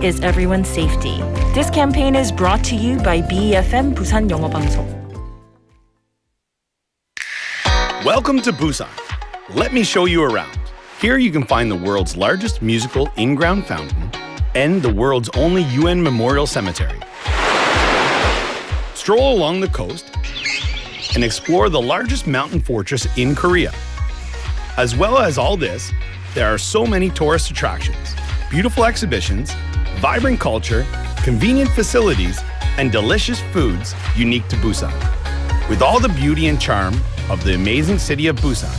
is everyone's safety. This campaign is brought to you by BEFM 부산 영어방송. Welcome to Busan. Let me show you around. Here you can find the world's largest musical in-ground fountain and the world's only UN memorial cemetery. Stroll along the coast and explore the largest mountain fortress in Korea. As well as all this, there are so many tourist attractions, beautiful exhibitions, vibrant culture, convenient facilities, and delicious foods unique to Busan. With all the beauty and charm of the amazing city of Busan,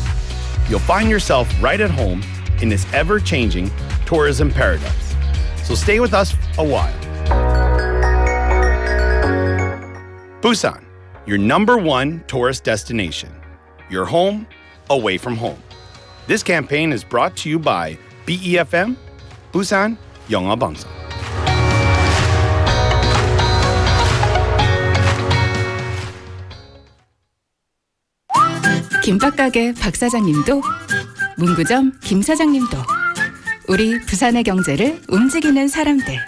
you'll find yourself right at home in this ever-changing tourism paradise. So stay with us a while. Busan, your #1 tourist destination. Your home, away from home. This campaign is brought to you by BEFM, Busan 영어방송. 김밥가게 박 사장님도, 문구점 김 사장님도, 우리 부산의 경제를 움직이는 사람들.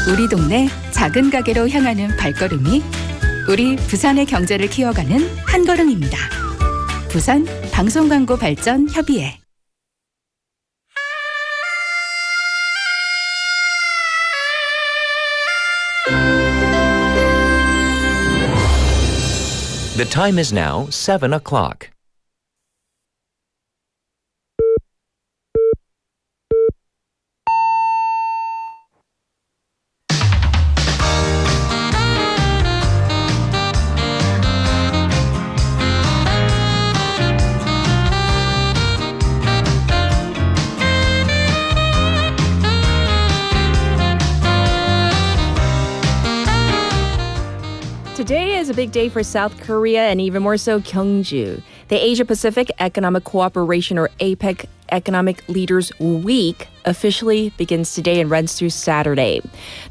우리 동네 작은 가게로 향하는 발걸음이 우리 부산의 경제를 키워가는 한 걸음입니다. 부산 방송광고 발전 협의회. The time is now 7 o'clock. Today is a big day for South Korea and even more so Gyeongju. The Asia-Pacific Economic Cooperation or APEC Economic Leaders Week officially begins today and runs through Saturday.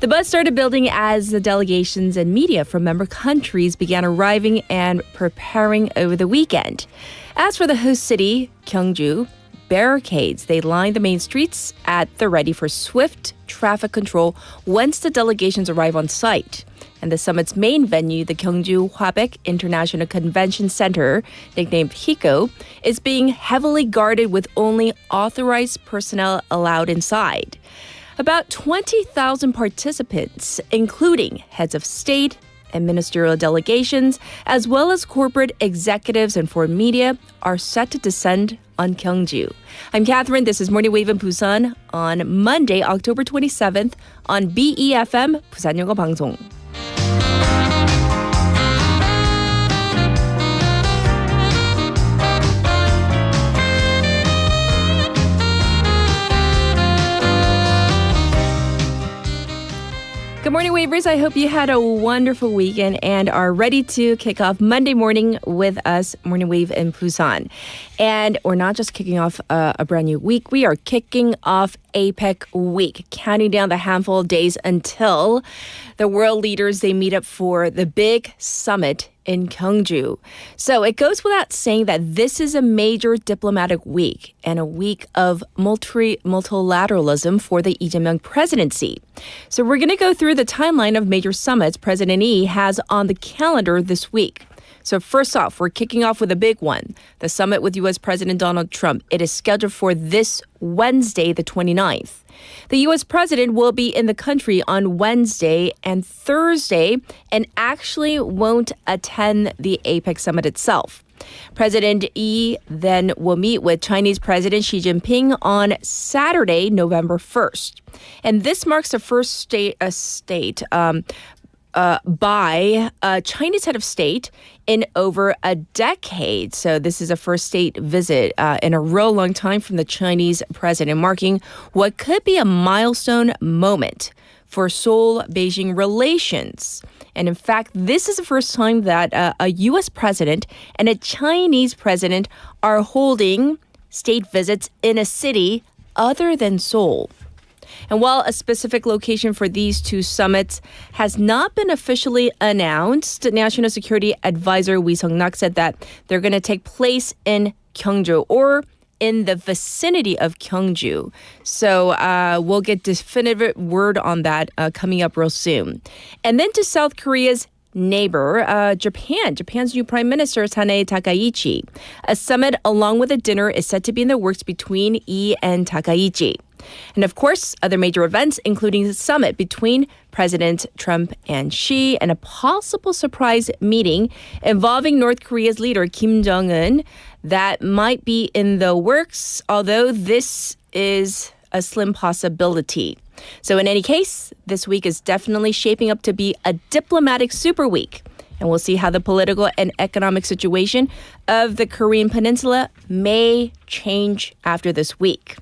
The buzz started building as the delegations and media from member countries began arriving and preparing over the weekend. As for the host city, Gyeongju, barricades, they lined the main streets at the ready for swift traffic control once the delegations arrive on site. And the summit's main venue, the Gyeongju Hwabaek International Convention Center, nicknamed HICO, is being heavily guarded with only authorized personnel allowed inside. About 20,000 participants, including heads of state and ministerial delegations, as well as corporate executives and foreign media, are set to descend on Gyeongju. I'm Catherine. This is Morning Wave in Busan on Monday, October 27th on BEFM 부산 영어 방송. Good morning, Wavers. I hope you had a wonderful weekend and are ready to kick off Monday morning with us, Morning Wave in Busan. And we're not just kicking off a brand new week. We are kicking off APEC week, counting down the handful of days until the world leaders, they meet up for the big summit in Gyeongju. So it goes without saying that this is a major diplomatic week and a week of multilateralism for the Lee Jae-myung presidency. So we're going to go through the timeline of major summits President Lee has on the calendar this week. So first off, we're kicking off with a big one, the summit with U.S. President Donald Trump. It is scheduled for this Wednesday, the 29th. The U.S. president will be in the country on Wednesday and Thursday and actually won't attend the APEC summit itself. President Lee then will meet with Chinese President Xi Jinping on Saturday, November 1st. And this marks the first by a Chinese head of state in over a decade. So this is a first state visit in a real long time from the Chinese president, marking what could be a milestone moment for Seoul-Beijing relations. And in fact, this is the first time that a U.S. president and a Chinese president are holding state visits in a city other than Seoul. And while a specific location for these two summits has not been officially announced, National Security Advisor Lee Seung-nak said that they're going to take place in Gyeongju or in the vicinity of Gyeongju. So we'll get definitive word on that coming up real soon. And then to South Korea's neighbor, Japan. Japan's new Prime Minister, Sanae Takaichi. A summit along with a dinner is set to be in the works between Lee and Takaichi. And of course, other major events, including the summit between President Trump and Xi and a possible surprise meeting involving North Korea's leader, Kim Jong-un, that might be in the works, although this is a slim possibility. So in any case, this week is definitely shaping up to be a diplomatic super week. And we'll see how the political and economic situation of the Korean Peninsula may change after this week.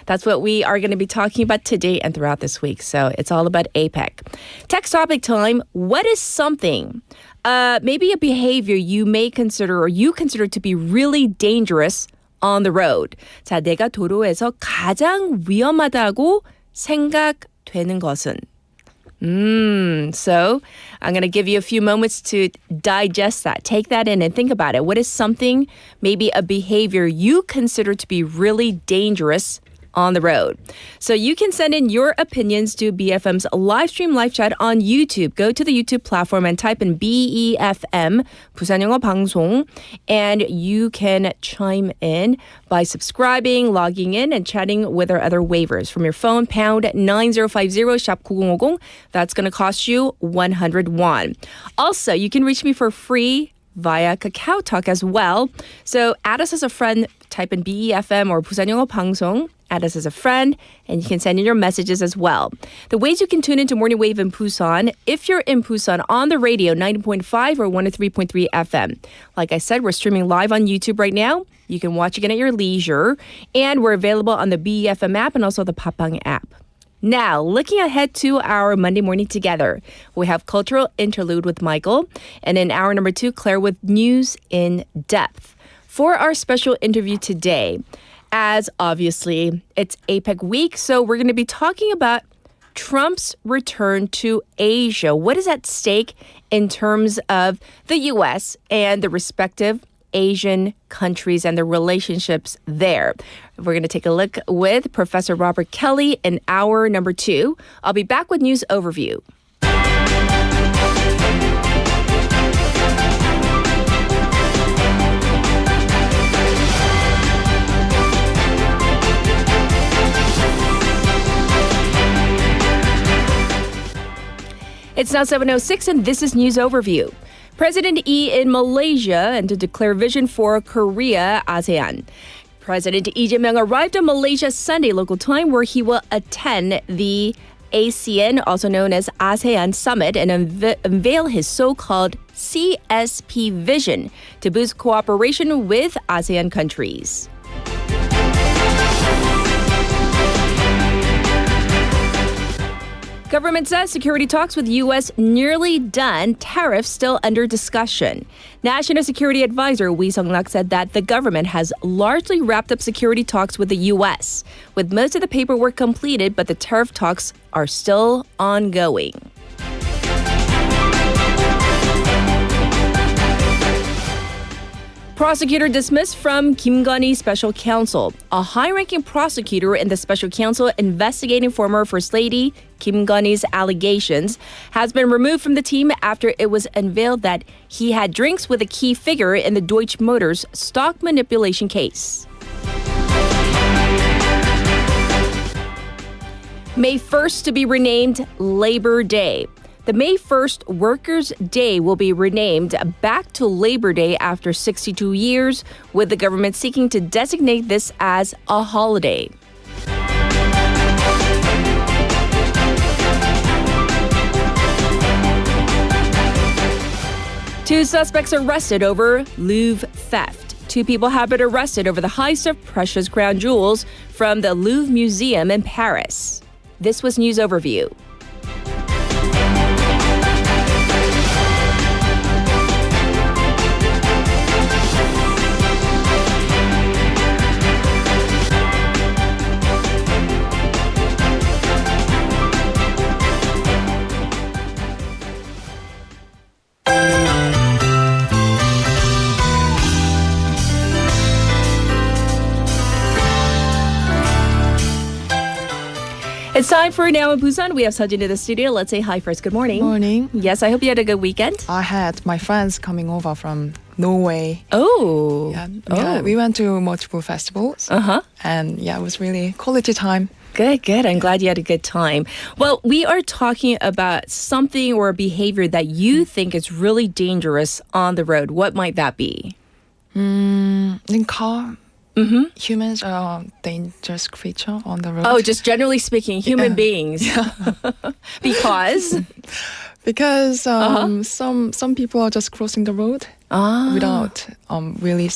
That's what we are going to be talking about today and throughout this week. So it's all about APEC. Text topic time. What is something, maybe a behavior you may consider or you consider to be really dangerous on the road? 자, 내가 도로에서 가장 위험하다고 생각되는 것은? So I'm going to give you a few moments to digest that. Take that in and think about it. What is something, maybe a behavior you consider to be really dangerous on the road? So you can send in your opinions to BFM's live stream live chat on YouTube. Go to the YouTube platform and type in BEFM, 부산 영어 방송, and you can chime in by subscribing, logging in, and chatting with our other waivers from your phone, pound 9050, shop 9050. That's going to cost you 100 won. Also, you can reach me for free via Kakao Talk as well. So add us as a friend, type in BEFM or 부산 영어 방송. Add us as a friend, and you can send in your messages as well. The ways you can tune into Morning Wave in Busan, if you're in Busan on the radio, 90.5 or 103.3 FM. Like I said, we're streaming live on YouTube right now. You can watch again at your leisure. And we're available on the BFM app and also the Papang app. Now, looking ahead to our Monday morning together, we have Cultural Interlude with Michael. And in hour number 2, Claire with News in Depth. For our special interview today, as obviously it's APEC week, so we're going to be talking about Trump's return to Asia. What is at stake in terms of the U.S. and the respective Asian countries and the relationships there? We're going to take a look with Professor Robert Kelly in hour number 2. I'll be back with news overview. It's now 7:06, and this is News Overview. President Lee in Malaysia and to declare vision for Korea, ASEAN. President Lee Jae-myung arrived in Malaysia Sunday local time, where he will attend the ASEAN, also known as ASEAN Summit, and unveil his so-called CSP vision to boost cooperation with ASEAN countries. Government says security talks with U.S. nearly done, tariffs still under discussion. National Security Advisor Wee Sung-lak said that the government has largely wrapped up security talks with the U.S., with most of the paperwork completed, but the tariff talks are still ongoing. Prosecutor dismissed from Kim Gun-hee's special counsel. A high-ranking prosecutor in the special counsel investigating former First Lady Kim Gun-hee's allegations has been removed from the team after it was unveiled that he had drinks with a key figure in the Deutsche Motors stock manipulation case. May 1st to be renamed Labor Day. The May 1st Workers' Day will be renamed back to Labor Day after 62 years, with the government seeking to designate this as a holiday. Two suspects arrested over Louvre theft. Two people have been arrested over the heist of precious crown jewels from the Louvre Museum in Paris. This was News Overview. It's time for Now in Busan. We have Sejin in the studio. Let's say hi first. Good morning. Morning. Yes, I hope you had a good weekend. I had my friends coming over from Norway. Oh. Yeah, we went to multiple festivals. And yeah, it was really quality time. Good, good. I'm glad you had a good time. Well, we are talking about something or a behavior that you think is really dangerous on the road. What might that be? In car, humans are a dangerous creature on the road. Oh, just generally speaking, human beings. Because? Because some people are just crossing the road without really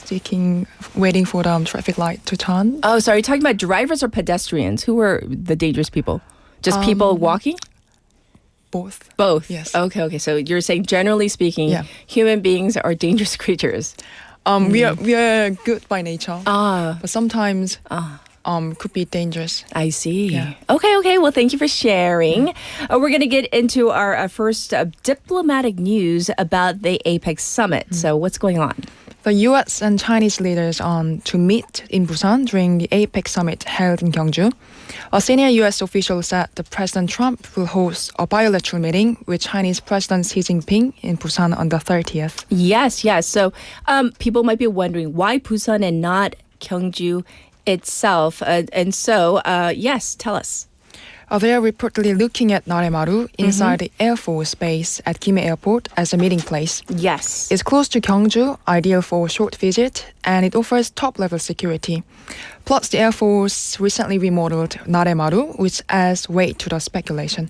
waiting for the traffic light to turn. Oh, so are you talking about drivers or pedestrians? Who are the dangerous people? Just people walking? Both. Both? Yes. Okay. So you're saying, generally speaking, human beings are dangerous creatures. We are good by nature, but sometimes could be dangerous. I see. Yeah. Okay. Well, thank you for sharing. We're going to get into our first diplomatic news about the APEC summit. So what's going on? The U.S. and Chinese leaders are to meet in Busan during the APEC summit held in Gyeongju. A senior U.S. official said that President Trump will host a bilateral meeting with Chinese President Xi Jinping in Busan on the 30th. Yes. So people might be wondering why Busan and not Gyeongju itself. Yes, tell us. They are reportedly looking at Naremaru inside the Air Force base at Gimhae Airport as a meeting place. Yes. It's close to Gyeongju, ideal for a short visit, and it offers top-level security. Plus, the Air Force recently remodeled Naremaru, which adds weight to the speculation.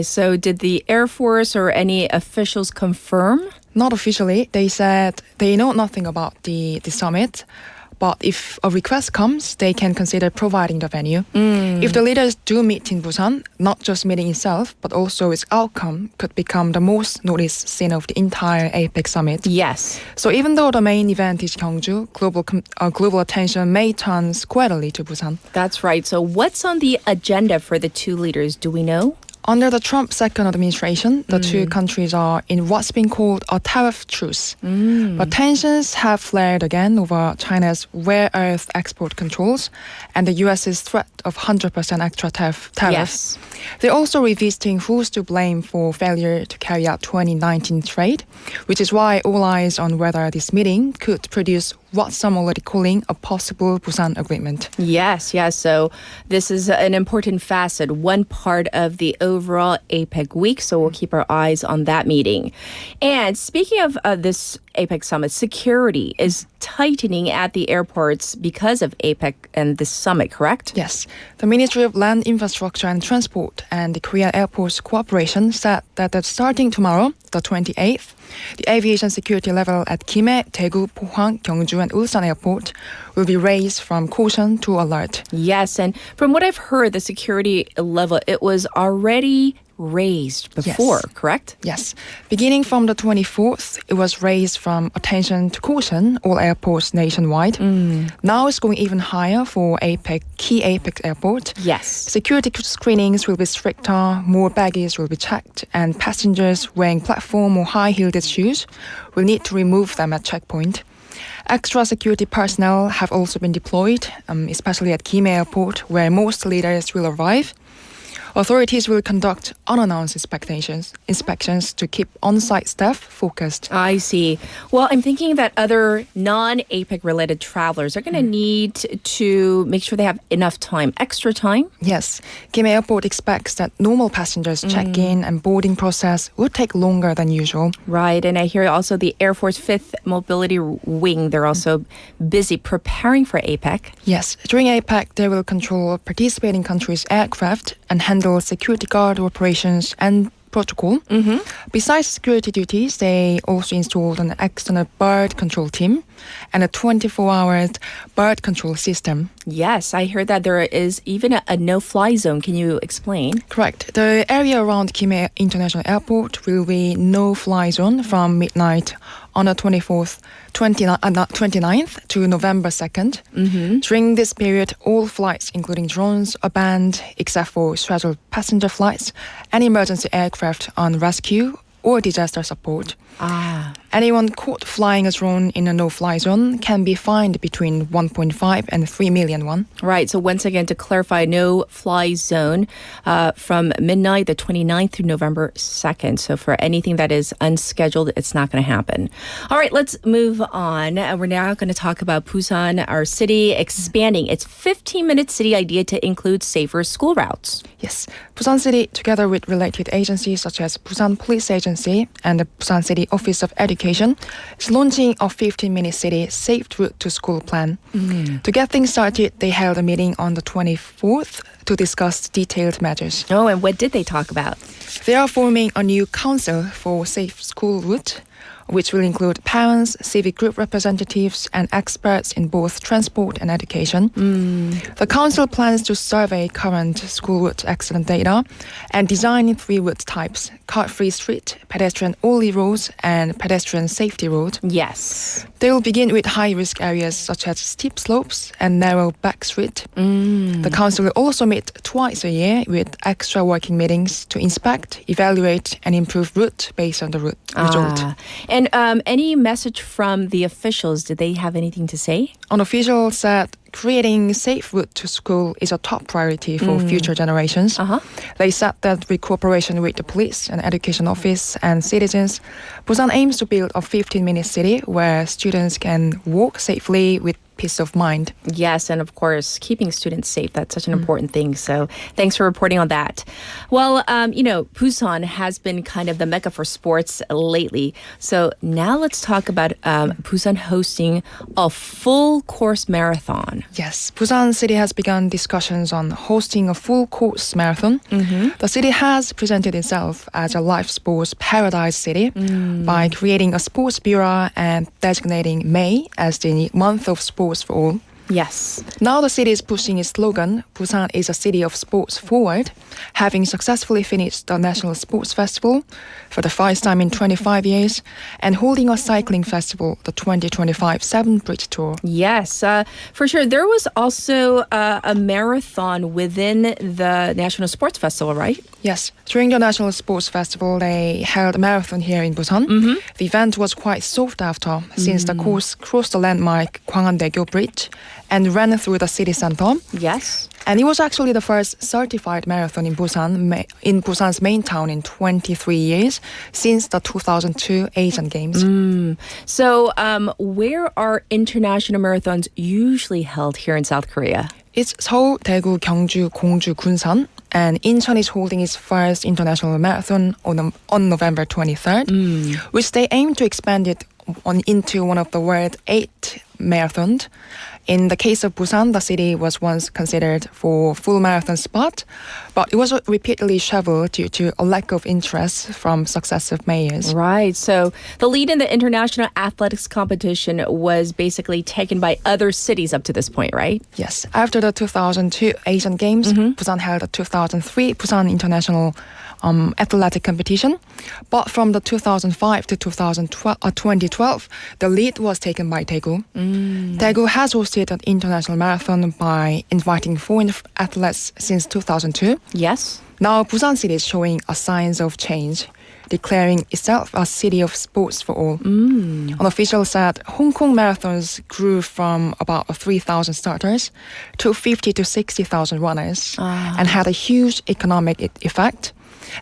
So did the Air Force or any officials confirm? Not officially. They said they know nothing about the summit. But if a request comes, they can consider providing the venue. If the leaders do meet in Busan, not just meeting itself, but also its outcome could become the most noticed scene of the entire APEC summit. Yes. So even though the main event is Gyeongju, global attention may turn squarely to Busan. That's right. So what's on the agenda for the two leaders? Do we know? Under the Trump second administration, the two countries are in what's been called a tariff truce. But tensions have flared again over China's rare earth export controls and the U.S.'s threat of 100% extra tariffs. Yes. They're also revisiting who's to blame for failure to carry out 2019 trade, which is why all eyes on whether this meeting could produce what some already calling a possible Busan agreement. Yes. So this is an important facet, one part of the overall APEC week, so we'll keep our eyes on that meeting. And speaking of this APEC summit, security is tightening at the airports because of APEC and this summit, correct? Yes. The Ministry of Land Infrastructure and Transport and the Korean Airports Cooperation said that starting tomorrow, the 28th, the aviation security level at Gimhae, Daegu, Pohang, Gyeongju and Ulsan Airport will be raised from caution to alert. Yes, and from what I've heard, the security level, it was already raised before, correct? Yes. Beginning from the 24th, it was raised from attention to caution, all airports nationwide. Now it's going even higher for key APEC airport. Yes. Security screenings will be stricter, more baggage will be checked, and passengers wearing platform or high-heeled shoes will need to remove them at checkpoint. Extra security personnel have also been deployed, especially at Gimhae Airport, where most leaders will arrive. Authorities will conduct unannounced inspections to keep on-site staff focused. I see. Well, I'm thinking that other non-APEC related travelers are going to need to make sure they have enough time, extra time. Yes. Gimhae Airport expects that normal passengers check-in and boarding process will take longer than usual. Right. And I hear also the Air Force 5th Mobility Wing, they're also busy preparing for APEC. Yes. During APEC, they will control participating countries' aircraft and handle security guard operations and protocol. Besides security duties, they also installed an external bird control team and a 24-hour bird control system. Yes, I heard that there is even a no-fly zone. Can you explain? Correct. The area around Gimhae International Airport will be no-fly zone from midnight on the 29th to November 2nd. During this period, all flights, including drones, are banned except for scheduled passenger flights and emergency aircraft on rescue or disaster support. Anyone caught flying a drone in a no-fly zone can be fined between 1.5 and 3 million won. Right. So once again, to clarify, no fly zone from midnight the 29th through November 2nd. So for anything that is unscheduled, it's not going to happen. All right, let's move on. We're now going to talk about Busan, our city, expanding its 15-minute city idea to include safer school routes. Yes, Busan City, together with related agencies such as Busan Police Agency and the Busan City Office of Education, is launching a 15-minute city safe route to school plan. To get things started, they held a meeting on the 24th to discuss detailed measures. Oh, and what did they talk about? They are forming a new council for safe school route, which will include parents, civic group representatives, and experts in both transport and education. The council plans to survey current school route accident data and design 3 route types: car-free street, pedestrian-only roads, and pedestrian safety road. Yes. They will begin with high-risk areas such as steep slopes and narrow back street. The council will also meet twice a year with extra working meetings to inspect, evaluate, and improve route based on the route result. And any message from the officials? Did they have anything to say? An official said creating safe route to school is a top priority for future generations. They said that with cooperation with the police and education office and citizens, Busan aims to build a 15-minute city where students can walk safely with peace of mind. Yes, and of course, keeping students safe, that's such an important thing. So thanks for reporting on that. Well, Busan has been kind of the mecca for sports lately. So now let's talk about Busan hosting a full course marathon. Yes, Busan City has begun discussions on hosting a full course marathon. The city has presented itself as a live sports paradise city by creating a sports bureau and designating May as the month of sports for all. Yes. Now the city is pushing its slogan, Busan is a city of sports forward, having successfully finished the National Sports Festival for the first time in 25 years and holding a cycling festival, the 2025 Seven Bridge Tour. Yes, for sure. There was also a marathon within the National Sports Festival, right? Yes. During the National Sports Festival, they held a marathon here in Busan. The event was quite sought after since the course crossed the landmark Gwangan-daegyo Bridge and ran through the city center. Yes. And it was actually the first certified marathon in Busan's main town in 23 years since the 2002 Asian Games. So where are international marathons usually held here in South Korea? It's Seoul, Daegu, Gyeongju, Gongju, Gunsan, and Incheon is holding its first international marathon on November 23rd, which they aim to expand it into one of the world's 8 marathons. In the case of Busan, the city was once considered for full marathon spot, but it was repeatedly shuffled due to a lack of interest from successive mayors. Right. So the lead in the international athletics competition was basically taken by other cities up to this point, right? Yes. After the 2002 Asian Games, Busan held the 2003 Busan International athletic competition. But from the 2005 to 2012, the lead was taken by Daegu. Daegu has hosted an international marathon by inviting foreign athletes since 2002. Yes. Now Busan City is showing a signs of change, declaring itself a city of sports for all. An official said Hong Kong marathons grew from about 3,000 starters to 50 to 60,000 runners and had a huge economic effect.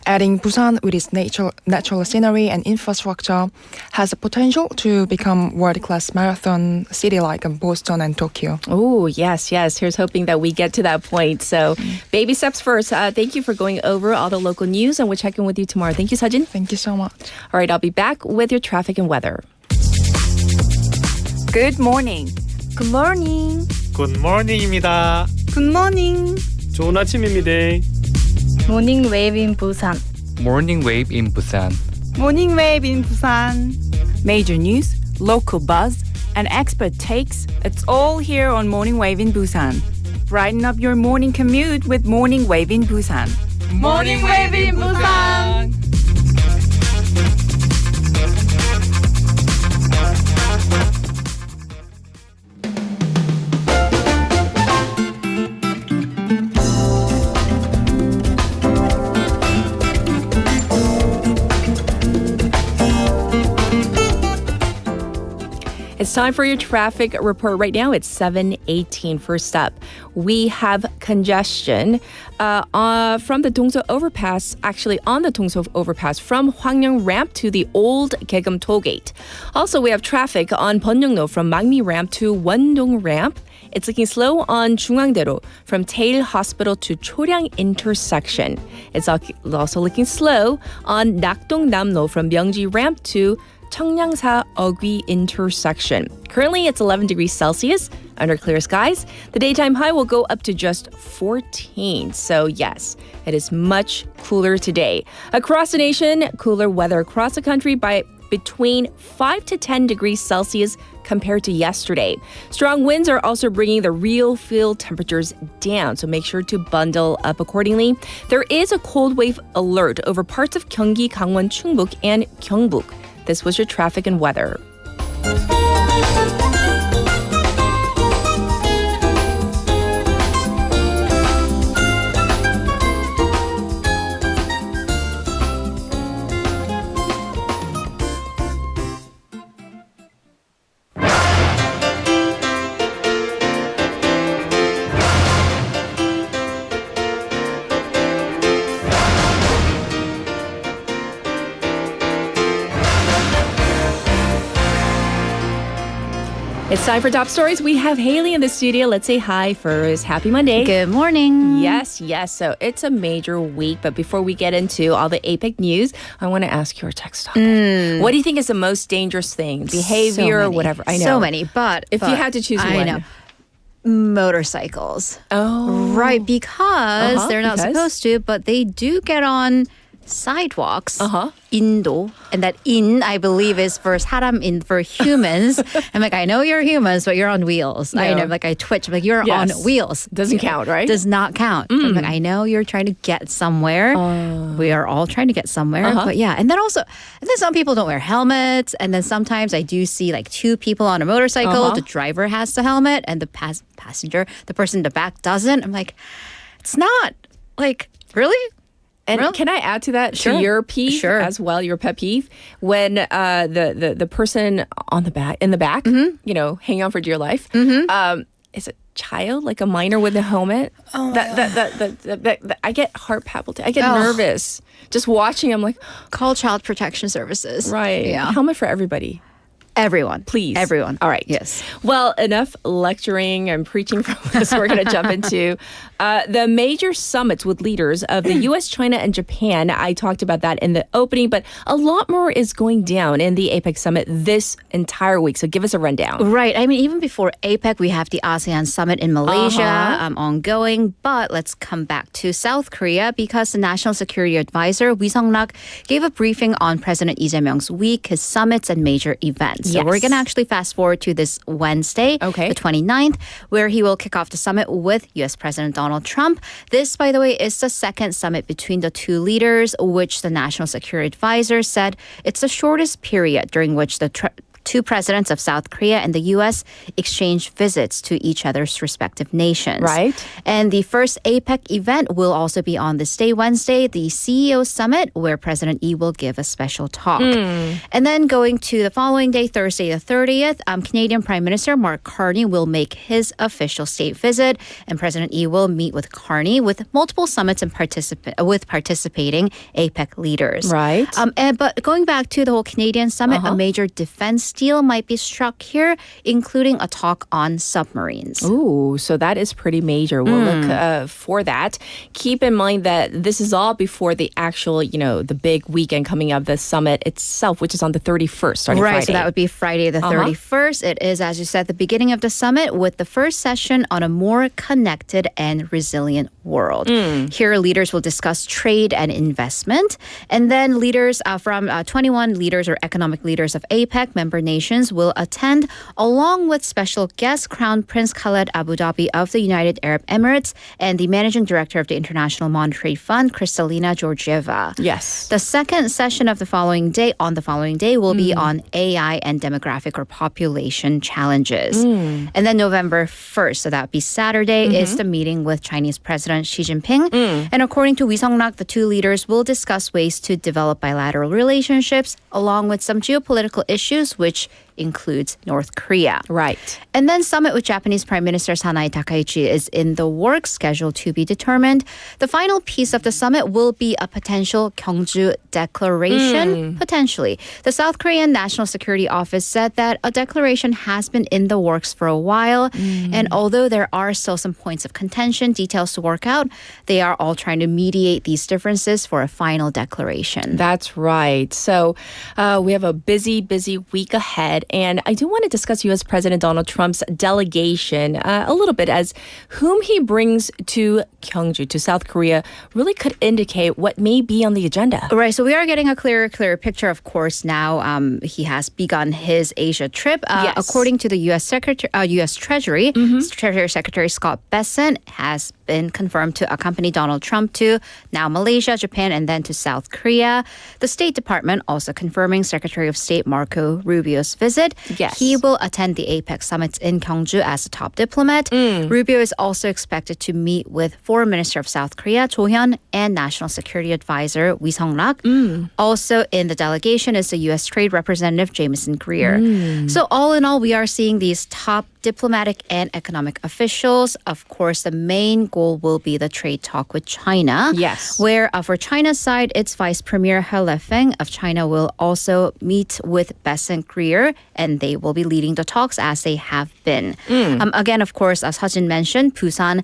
Adding Busan with its natural scenery and infrastructure has the potential to become world-class marathon city like Boston and Tokyo. Oh, yes. Here's hoping that we get to that point. So baby steps first. Thank you for going over all the local news, and we'll check in with you tomorrow. Thank you, Sajin. Thank you so much. All right, I'll be back with your traffic and weather. Good morning. Good morning. 굿모닝입니다. Good morning. 좋은 아침입니다. Morning wave in Busan. Morning wave in Busan. Morning wave in Busan. Major news, local buzz, and expert takes. It's all here on Morning Wave in Busan. Brighten up your morning commute with Morning Wave in Busan. Morning wave in Busan. It's time for your traffic report. Right now, it's 7:18. First up, we have congestion from the Dongso overpass, actually on the Dongso overpass from Hwangryong ramp to the old Daegum tollgate. Also, we have traffic on Byeongno from Mangmi ramp to Wondong ramp. It's looking slow on 중앙대로 from Tail Hospital to Choryang intersection. It's also looking slow on Nakdong-namno from Myeongji ramp to Cheongnangsa-Ogui intersection. Currently, it's 11 degrees Celsius under clear skies. The daytime high will go up to just 14. So yes, it is much cooler today. Across the nation, cooler weather across the country by between 5 to 10 degrees Celsius compared to yesterday. Strong winds are also bringing the real field temperatures down, so make sure to bundle up accordingly. There is a cold wave alert over parts of Gyeonggi, Gangwon, Chungbuk, and Gyeongbuk. This was your traffic and weather. It's time for top stories. We have Haley in the studio. Let's say hi first. Happy Monday. Good morning. Yes. So it's a major week. But before we get into all the APEC news, I want to ask your text topic. What do you think is the most dangerous thing? Behavior or whatever? I know. So many. But if you had to choose one. I know. Motorcycles. Oh. Right, because they're not supposed to, but they do get on sidewalks. Indo. And that in, I believe, is for 사람 in for humans. I'm like, I know you're humans, but you're on wheels. No. I know, like I twitch, like you're on wheels. Doesn't count, right? Does not count. I'm like, I know you're trying to get somewhere. We are all trying to get somewhere. But yeah, and then some people don't wear helmets. And then sometimes I do see like two people on a motorcycle. The driver has the helmet and the passenger, the person in the back doesn't. I'm like, it's not like, really? And can I add to that to your peeve as well, your pet peeve? When the person in the back, hanging on for dear life, is a child, like a minor with a helmet. That I get heart palpitation. I get nervous just watching. I'm like, call Child Protection Services. Right. Yeah. Helmet for everybody. Everyone. Please. Everyone. All right. Yes. Well, enough lecturing and preaching from this. We're going to jump into the major summits with leaders of the U.S., China, and Japan. I talked about that in the opening, but a lot more is going down in the APEC summit this entire week. So give us a rundown. Right. I mean, even before APEC, we have the ASEAN summit in Malaysia ongoing. But let's come back to South Korea because the National Security Advisor, Lee Seong-rak, gave a briefing on President Lee Jae-myung's week, his summits, and major events. So we're going to actually fast forward to this Wednesday, the 29th, where he will kick off the summit with U.S. President Donald Trump. This, by the way, is the second summit between the two leaders, which the National Security Advisor said it's the shortest period during which the two presidents of South Korea and the U.S. exchanged visits to each other's respective nations. Right. And the first APEC event will also be on this day, Wednesday, the CEO Summit, where President Lee will give a special talk. And then going to the following day, Thursday the 30th, Canadian Prime Minister Mark Carney will make his official state visit, and President Lee will meet with Carney with multiple summits and with participating APEC leaders. Right. But going back to the whole Canadian summit, a major defense deal might be struck here, including a talk on submarines. Ooh, so that is pretty major. We'll look for that. Keep in mind that this is all before the actual, the big weekend coming up, the summit itself, which is on the 31st, starting Friday. So that would be Friday the 31st. It is, as you said, the beginning of the summit with the first session on a more connected and resilient world. Here, leaders will discuss trade and investment. And then leaders from 21 leaders or economic leaders of APEC, member nations, will attend, along with special guest Crown Prince Khaled Abu Dhabi of the United Arab Emirates and the managing director of the International Monetary Fund, Kristalina Georgieva. Yes. The second session of the following day, will be on AI and demographic or population challenges. And then November 1st, so that would be Saturday, is the meeting with Chinese President Xi Jinping. And according to Lee Seong-rak, the two leaders will discuss ways to develop bilateral relationships along with some geopolitical issues which includes North Korea. Right. And then summit with Japanese Prime Minister Sanae Takaichi is in the works, scheduled to be determined. The final piece of the summit will be a potential Gyeongju declaration, potentially. The South Korean National Security Office said that a declaration has been in the works for a while, and although there are still some points of contention, details to work out, they are all trying to mediate these differences for a final declaration. That's right. So we have a busy week ahead, and I do want to discuss U.S. President Donald Trump's delegation a little bit, as whom he brings to Gyeongju, to South Korea, really could indicate what may be on the agenda. Right, so we are getting a clearer picture, of course, now. He has begun his Asia trip. Yes. According to the U.S. Treasury, Treasury Secretary Scott Bessent has been confirmed to accompany Donald Trump to now Malaysia, Japan, and then to South Korea. The State Department also confirming Secretary of State Marco Rubio's visit. Yes. He will attend the APEC summits in Gyeongju as a top diplomat. Rubio is also expected to meet with Foreign Minister of South Korea, Cho Hyun, and National Security Advisor, Wi Sung-rak. Also in the delegation is the U.S. Trade Representative, Jameson Greer. So all in all, we are seeing these top diplomatic and economic officials. Of course, the main goal will be the trade talk with China. Yes. Where for China's side, its Vice Premier He Lefeng of China will also meet with Bessent Greer, and they will be leading the talks as they have been. Again, of course, as Hajin mentioned, Busan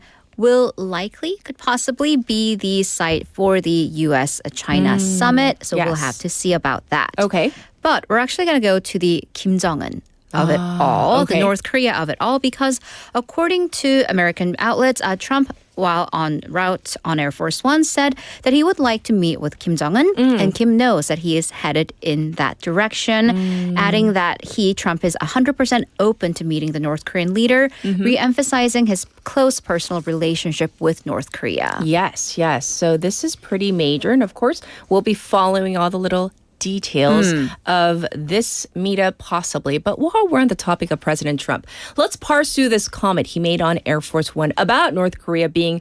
could possibly be the site for the U.S.-China summit. So we'll have to see about that. Okay. But we're actually going to go to the Kim Jong-un of it all, the North Korea of it all, because according to American outlets, Trump, while en route on Air Force One, said that he would like to meet with Kim Jong-un, and Kim knows that he is headed in that direction, adding that Trump is 100% open to meeting the North Korean leader, re-emphasizing his close personal relationship with North Korea. Yes. So this is pretty major, and of course, we'll be following all the little details of this meetup possibly. But while we're on the topic of President Trump, let's parse through this comment he made on Air Force One about North Korea being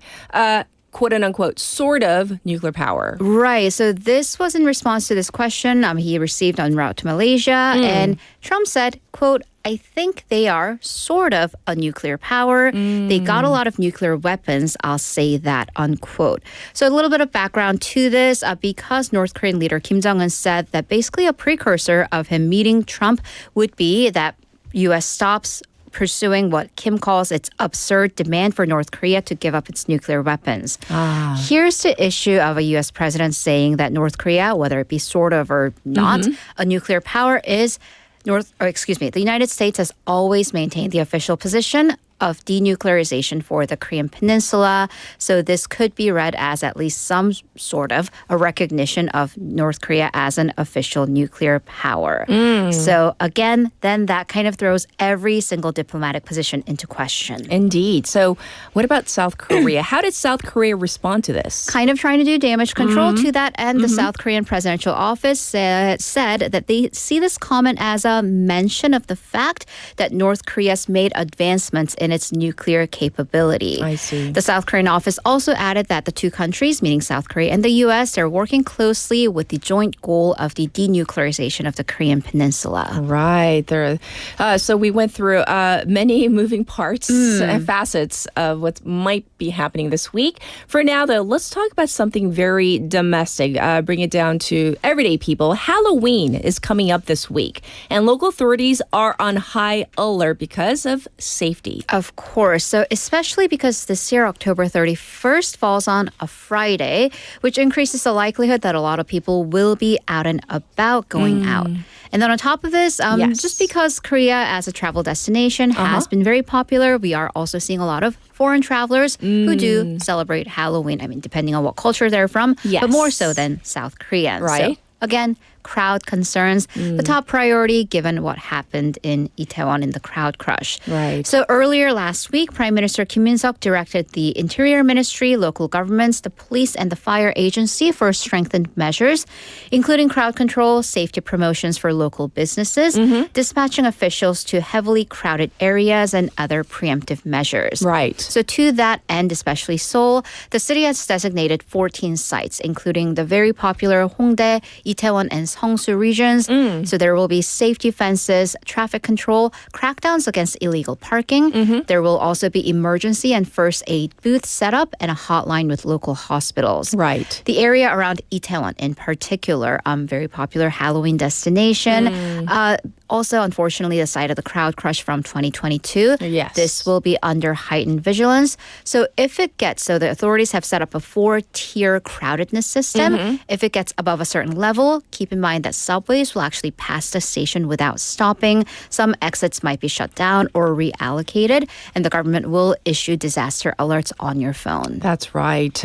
quote unquote sort of nuclear power. Right. So this was in response to this question he received en route to Malaysia, and Trump said, quote, "I think they are sort of a nuclear power. They got a lot of nuclear weapons, I'll say that," unquote. So a little bit of background to this, because North Korean leader Kim Jong-un said that basically a precursor of him meeting Trump would be that U.S. stops pursuing what Kim calls its absurd demand for North Korea to give up its nuclear weapons. Here's the issue of a U.S. president saying that North Korea, whether it be sort of or not, a nuclear power is the United States has always maintained the official position of denuclearization for the Korean Peninsula. So this could be read as at least some sort of a recognition of North Korea as an official nuclear power. So again, then that kind of throws every single diplomatic position into question. Indeed. So what about South Korea? How did South Korea respond to this? Kind of trying to do damage control to that end. The South Korean presidential office said that they see this comment as a mention of the fact that North Korea's made advancements in its nuclear capability. I see. The South Korean office also added that the two countries, meaning South Korea and the U.S., are working closely with the joint goal of the denuclearization of the Korean Peninsula. Right. So we went through many moving parts and facets of what might be happening this week. For now, though, let's talk about something very domestic. Bring it down to everyday people. Halloween is coming up this week, and local authorities are on high alert because of safety. Of course. So especially because this year, October 31st falls on a Friday, which increases the likelihood that a lot of people will be out and about going out. And then on top of this, just because Korea as a travel destination has been very popular, we are also seeing a lot of foreign travelers who do celebrate Halloween. I mean, depending on what culture they're from, but more so than South Koreans. Right. So, again, crowd concerns, the top priority given what happened in Itaewon in the crowd crush. Right. So earlier last week, Prime Minister Kim Min-seok directed the Interior Ministry, local governments, the police, and the fire agency for strengthened measures, including crowd control, safety promotions for local businesses, dispatching officials to heavily crowded areas, and other preemptive measures. Right. So to that end, especially Seoul, the city has designated 14 sites, including the very popular Hongdae, Itaewon, and Seongsu regions. So there will be safety fences, traffic control, crackdowns against illegal parking. There will also be emergency and first aid booths set up and a hotline with local hospitals. Right. The area around Itaewon in particular, very popular Halloween destination. Also, unfortunately, the site of the crowd crush from 2022. Yes. This will be under heightened vigilance. So the authorities have set up a 4-tier crowdedness system. If it gets above a certain level, keep in mind that subways will actually pass the station without stopping. Some exits might be shut down or reallocated, and the government will issue disaster alerts on your phone. That's right.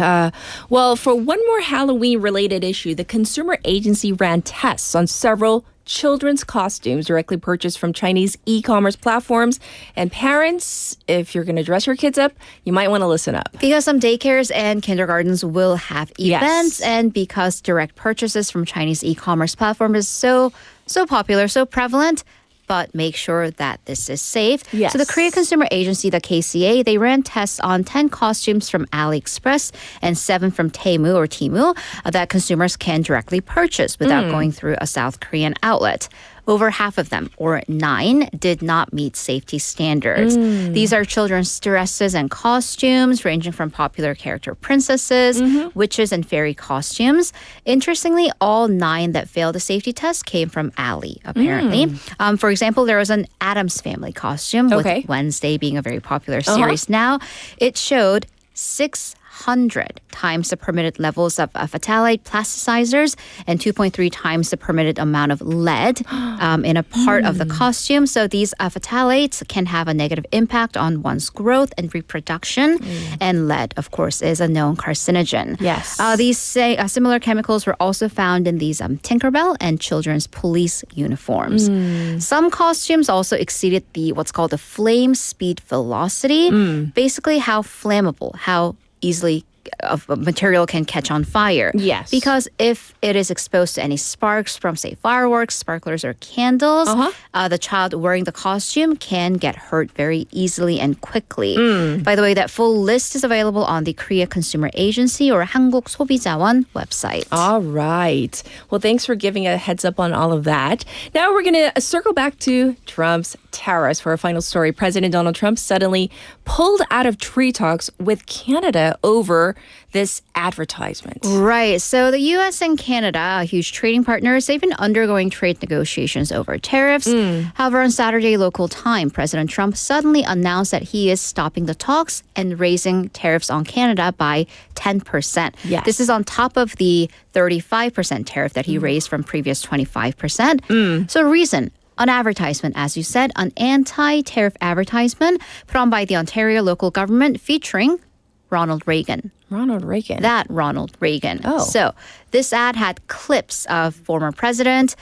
Well, for one more Halloween-related issue, the consumer agency ran tests on several children's costumes directly purchased from Chinese e-commerce platforms. And parents, if you're going to dress your kids up, you might want to listen up. Because some daycares and kindergartens will have events, Yes. and because direct purchases from Chinese e-commerce platform is so popular, so prevalent, but make sure that this is safe. Yes. So the Korea Consumer Agency, the KCA, they ran tests on 10 costumes from AliExpress and 7 from Temu that consumers can directly purchase without going through a South Korean outlet. Over half of them, or 9, did not meet safety standards. These are children's dresses and costumes, ranging from popular character princesses, witches, and fairy costumes. Interestingly, all 9 that failed the safety test came from Ali, apparently. For example, there was an Addams Family costume, with Wednesday being a very popular series now. It showed 600 times the permitted levels of phthalate plasticizers and 2.3 times the permitted amount of lead in a part of the costume. So these phthalates can have a negative impact on one's growth and reproduction. And lead, of course, is a known carcinogen. Yes. These similar chemicals were also found in these Tinkerbell and children's police uniforms. Some costumes also exceeded what's called the flame speed velocity. Basically, how flammable, how easily a material can catch on fire. Yes. Because if it is exposed to any sparks from, say, fireworks, sparklers, or candles, the child wearing the costume can get hurt very easily and quickly. By the way, that full list is available on the Korea Consumer Agency or 한국 소비자원 website. All right. Well, thanks for giving a heads up on all of that. Now we're going to circle back to Trump's tariffs for our final story. President Donald Trump suddenly pulled out of trade talks with Canada over this advertisement. Right. So the U.S. and Canada, huge trading partners, they've been undergoing trade negotiations over tariffs. However, on Saturday local time, President Trump suddenly announced that he is stopping the talks and raising tariffs on Canada by 10%. Yes. This is on top of the 35% tariff that he raised from previous 25%. So reason, an advertisement, as you said, an anti-tariff advertisement put on by the Ontario local government featuring Ronald Reagan. Ronald Reagan. That Ronald Reagan. Oh. So this ad had clips of former president,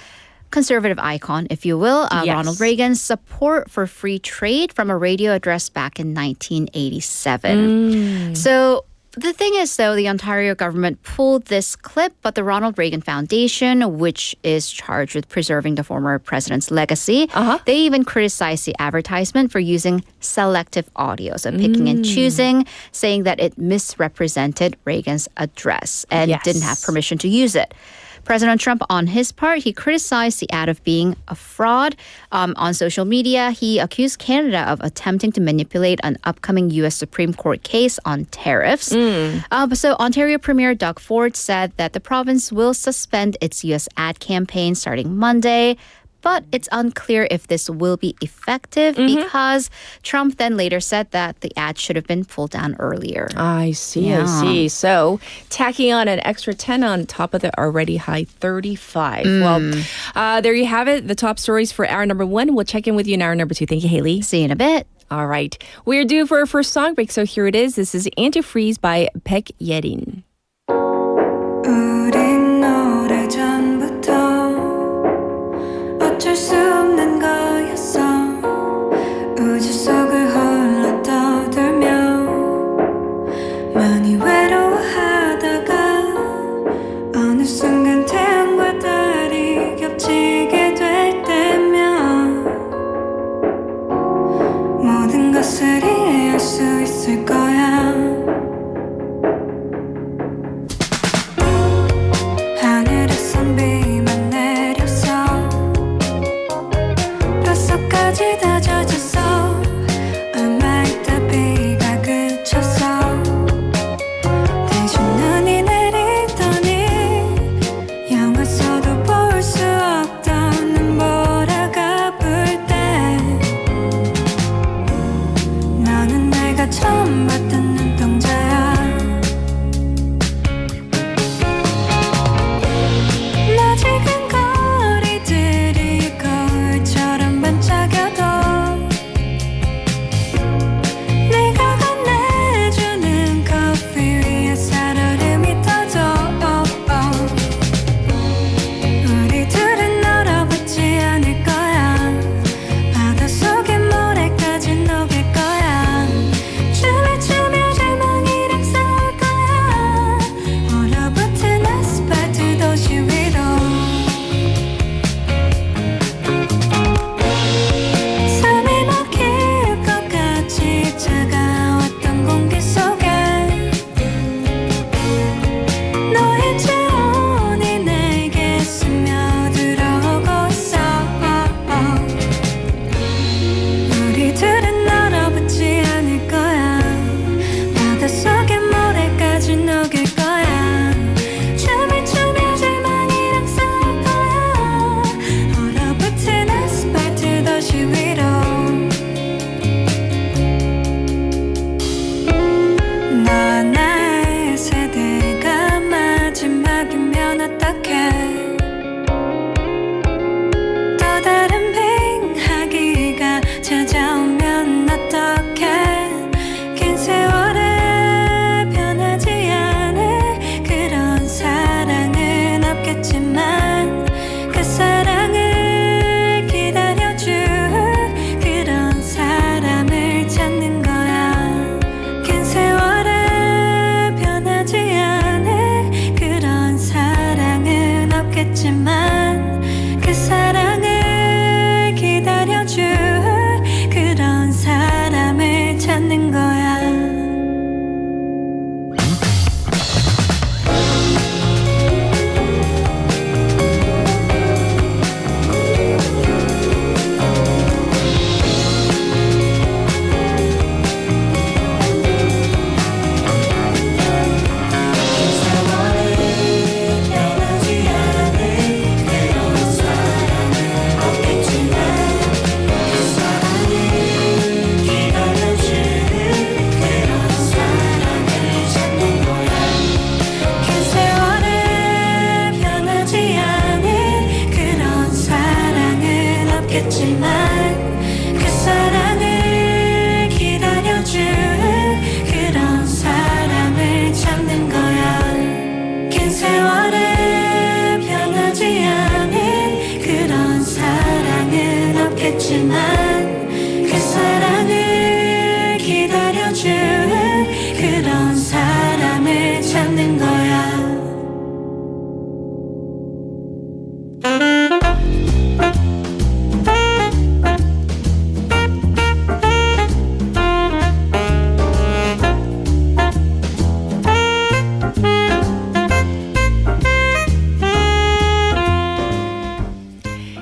conservative icon, if you will, Ronald Reagan's support for free trade from a radio address back in 1987. So the thing is, though, the Ontario government pulled this clip, but the Ronald Reagan Foundation, which is charged with preserving the former president's legacy, they even criticized the advertisement for using selective audio, so picking and choosing, saying that it misrepresented Reagan's address and didn't have permission to use it. President Trump, on his part, he criticized the ad of being a fraud. On social media, he accused Canada of attempting to manipulate an upcoming U.S. Supreme Court case on tariffs. So Ontario Premier Doug Ford said that the province will suspend its U.S. ad campaign starting Monday. But it's unclear if this will be effective because Trump then later said that the ad should have been pulled down earlier. I see. So tacking on an extra 10 on top of the already high 35. Well, there you have it. The top stories for hour number 1. We'll check in with you in hour number 2. Thank you, Haley. See you in a bit. All right. We're due for our first song break, so here it is. This is Antifreeze by 백예린. 우린 오래전부터 어쩔 수 없는 거였어 우주 속을 홀로 떠돌며 많이 외로워하다가 어느 순간 태양과 달이 겹치게 될 때면 모든 것을 이해할 수 있을 거야 없겠지만 그 사랑을 기다려줄 그런 사람을 찾는 거야 긴 세월에 변하지 않은 그런 사랑은 없겠지만 그 사랑을 기다려줄 그런 사람을 찾는 거야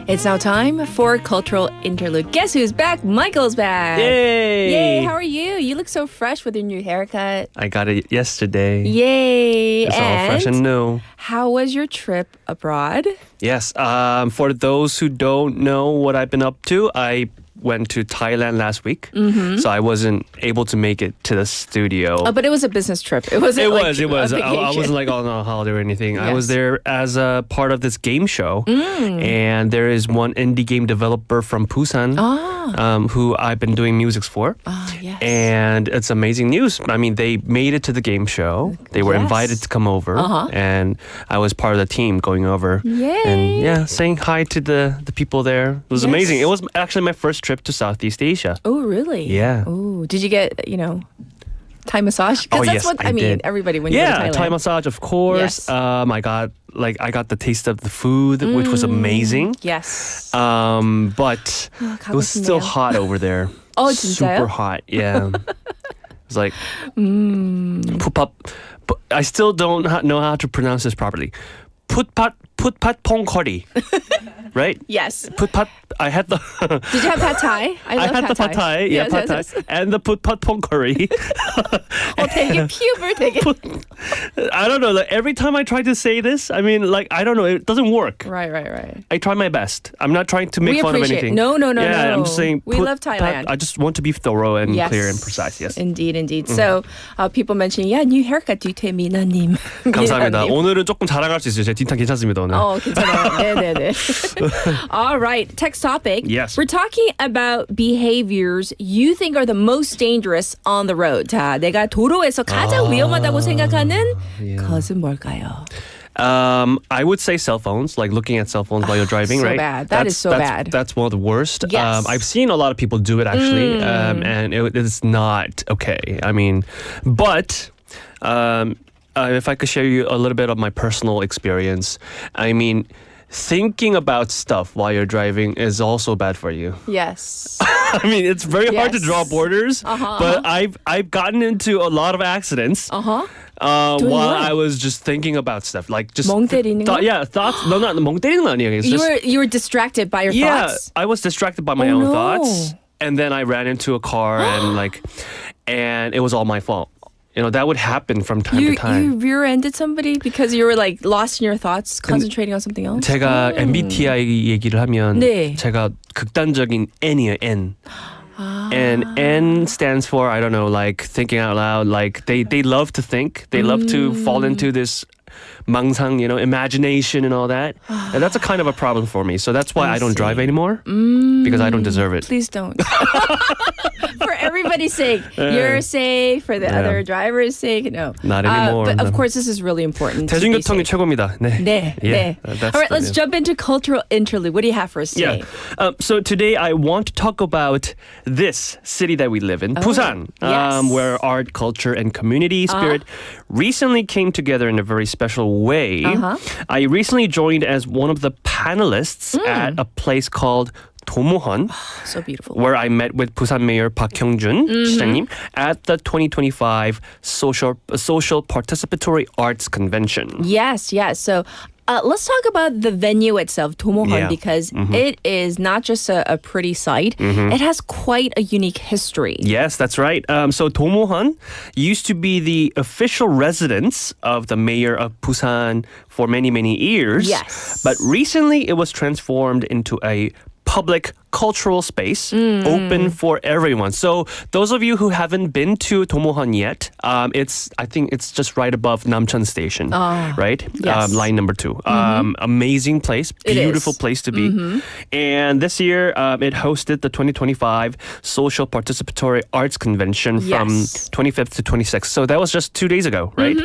It's now time for Cultural Interlude. Guess who's back? Michael's back. Yay! Yay! How are you? You look so fresh with your new haircut. I got it yesterday. Yay! It's all fresh and new. How was your trip abroad? Yes. For those who don't know what I've been up to, I went to Thailand last week, so I wasn't able to make it to the studio. Oh, but it was a business trip. It wasn't. It like was. A I wasn't vacation. like on a holiday or anything. I Yes. was there as a part of this game show, and there is one indie game developer from Busan who I've been doing music for. Yes. And it's amazing news. I mean, they made it to the game show. They were Yes. invited to come over, and I was part of the team going over. Yay. And yeah, saying hi to the people there. It was Yes. amazing. It was actually my first trip to Southeast Asia. Oh, really? Yeah. Oh, did you get, Thai massage? Because that's yes, what I mean. did. Everybody when you go to Yeah, Thailand. Thai massage, of course. Yes. I got the taste of the food, which was amazing. Yes. But it was still hot over there. Oh, super 진짜요? hot. Yeah. It was like 푸팟. But I still don't know how to pronounce this properly. 푸팟 퐁커리. Right? Yes. 푸팟. I had the. Did you have pad thai? I had the pad thai. Yeah, Yes, pad thai. yes, yes. And the 푸팟 퐁커리. 되게 puber, 되게. I don't know. Like every time I try to say this, I mean, like I don't know, it doesn't work. Right. I try my best. I'm not trying to make We fun of appreciate it. anything. No, Yeah, I'm just saying. We love Thailand. I just want to be thorough and Yes. clear and precise. Yes. Indeed. So, people mention, new haircut due to 미나님. 감사합니다. 미나님. 오늘은 조금 자랑할 수 있어요. 제 뒷탄 괜찮습니다 오늘. 괜찮아요. 네네네. All right, text topic. Yes. We're talking about behaviors you think are the most dangerous on the road. 자, 내가 도로에서 가장 위험하다고 생각하는 것은 뭘까요? I would say cell phones, like looking at cell phones while you're driving, So right? bad. That is so bad. That's one of the worst. Yes. I've seen a lot of people do it actually, and it's not okay. I mean, but if I could share you a little bit of my personal experience, I mean, thinking about stuff while you're driving is also bad for you. Yes. I mean, it's very hard to Yes. draw borders, but I've gotten into a lot of accidents. While what? I was just thinking about stuff, like just 멍 때리는 거? thoughts. No, not 멍 때리는 거 아니에요. It's just, You were distracted by your thoughts? I was distracted by my Oh, own no. thoughts, and then I ran into a car and it was all my fault. You know, that would happen from time to time. You rear-ended somebody because you were like lost in your thoughts, concentrating on something else? 제가 MBTI 얘기를 하면 네. 제가 극단적인 N이에요, N. And N stands for, I don't know, like thinking out loud. Like they love to think. They love to fall into this 망상, imagination and all that. And that's a kind of a problem for me. So that's why I don't drive anymore because I don't deserve it. Please don't. For everybody's sake. Your sake, for the other driver's sake. No. Not anymore. But no. of course, this is really important. to be 대중교통이 safe. 최고입니다. 네. 네, Yeah, 네. All right, let's jump into cultural interlude. What do you have for us today? Yeah. So today I want to talk about this city that we live in, Busan, yes. where art, culture, and community spirit recently came together in a very special way. I recently joined as one of the panelists at a place called 도모헌, So beautiful. where I met with Busan Mayor Park Hyung-jun 시장님 at the 2025 Social Participatory Arts Convention. Yes. So let's talk about the venue itself, 도모헌, Yeah. because it is not just a pretty site. It has quite a unique history. Yes, that's right. So 도모헌 used to be the official residence of the mayor of Busan for many, many years. Yes. But recently it was transformed into a public cultural space open for everyone. So those of you who haven't been to Tomohon yet, I think it's just right above Namcheon Station, right? Yes. Line number 2. Amazing place, beautiful place to be. And this year, it hosted the 2025 Social Participatory Arts Convention from 25th to 26th. So that was just 2 days ago, right?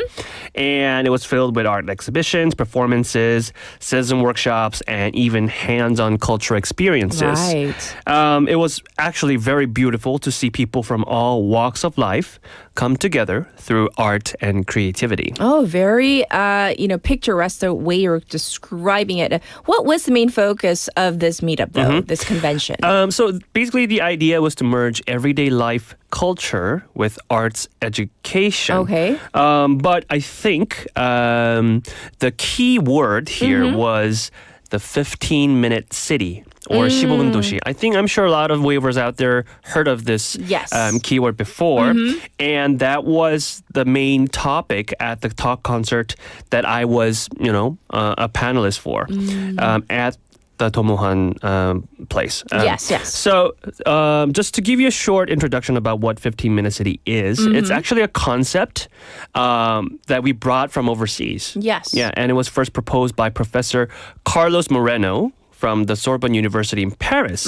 And it was filled with art exhibitions, performances, citizen workshops, and even hands-on cultural experiences. Right. It was actually very beautiful to see people from all walks of life come together through art and creativity. Oh, very, picturesque the way you're describing it. What was the main focus of this meetup, though, this convention? So basically the idea was to merge everyday life culture with arts education. Okay. But I think the key word here was the 15-minute city. Or 15분 도시. I'm sure a lot of waivers out there heard of this keyword before. And that was the main topic at the talk concert that I was, a panelist for at the Tomohon place. Yes. So just to give you a short introduction about what 15-minute city is, it's actually a concept that we brought from overseas. Yes. Yeah, and it was first proposed by Professor Carlos Moreno from the Sorbonne University in Paris.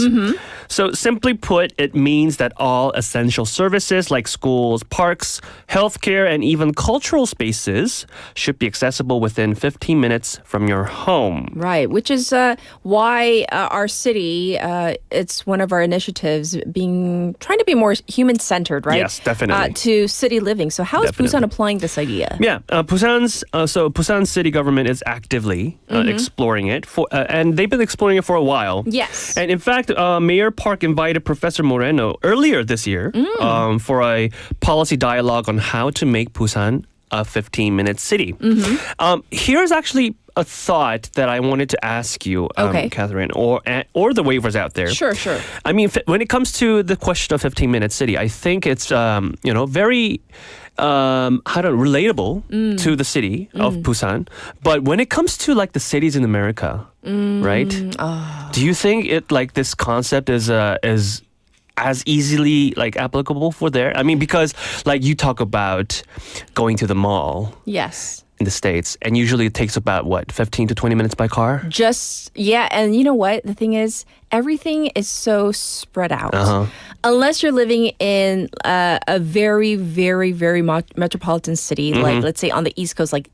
So simply put, it means that all essential services like schools, parks, healthcare, and even cultural spaces should be accessible within 15 minutes from your home. Right, which is why our city, it's one of our initiatives trying to be more human-centered, right? Yes, definitely. To city living. So how is Busan applying this idea? Yeah, Busan city government is actively exploring it, and they've been exploring it for a while. Yes. And in fact, Mayor Park invited Professor Moreno earlier this year for a policy dialogue on how to make Busan a 15-minute city. Here's actually a thought that I wanted to ask you, Catherine, or the waivers out there. Sure. I mean, when it comes to the question of 15-minute city, I think it's very relatable to the city of Busan. But when it comes to like the cities in America, right? Do you think this concept is as easily applicable for there? I mean, because you talk about going to the mall. Yes. In the States, and usually it takes about 15 to 20 minutes by car? And you know what? The thing is, everything is so spread out. Unless you're living in a very, very, very metropolitan city, like let's say on the East Coast, like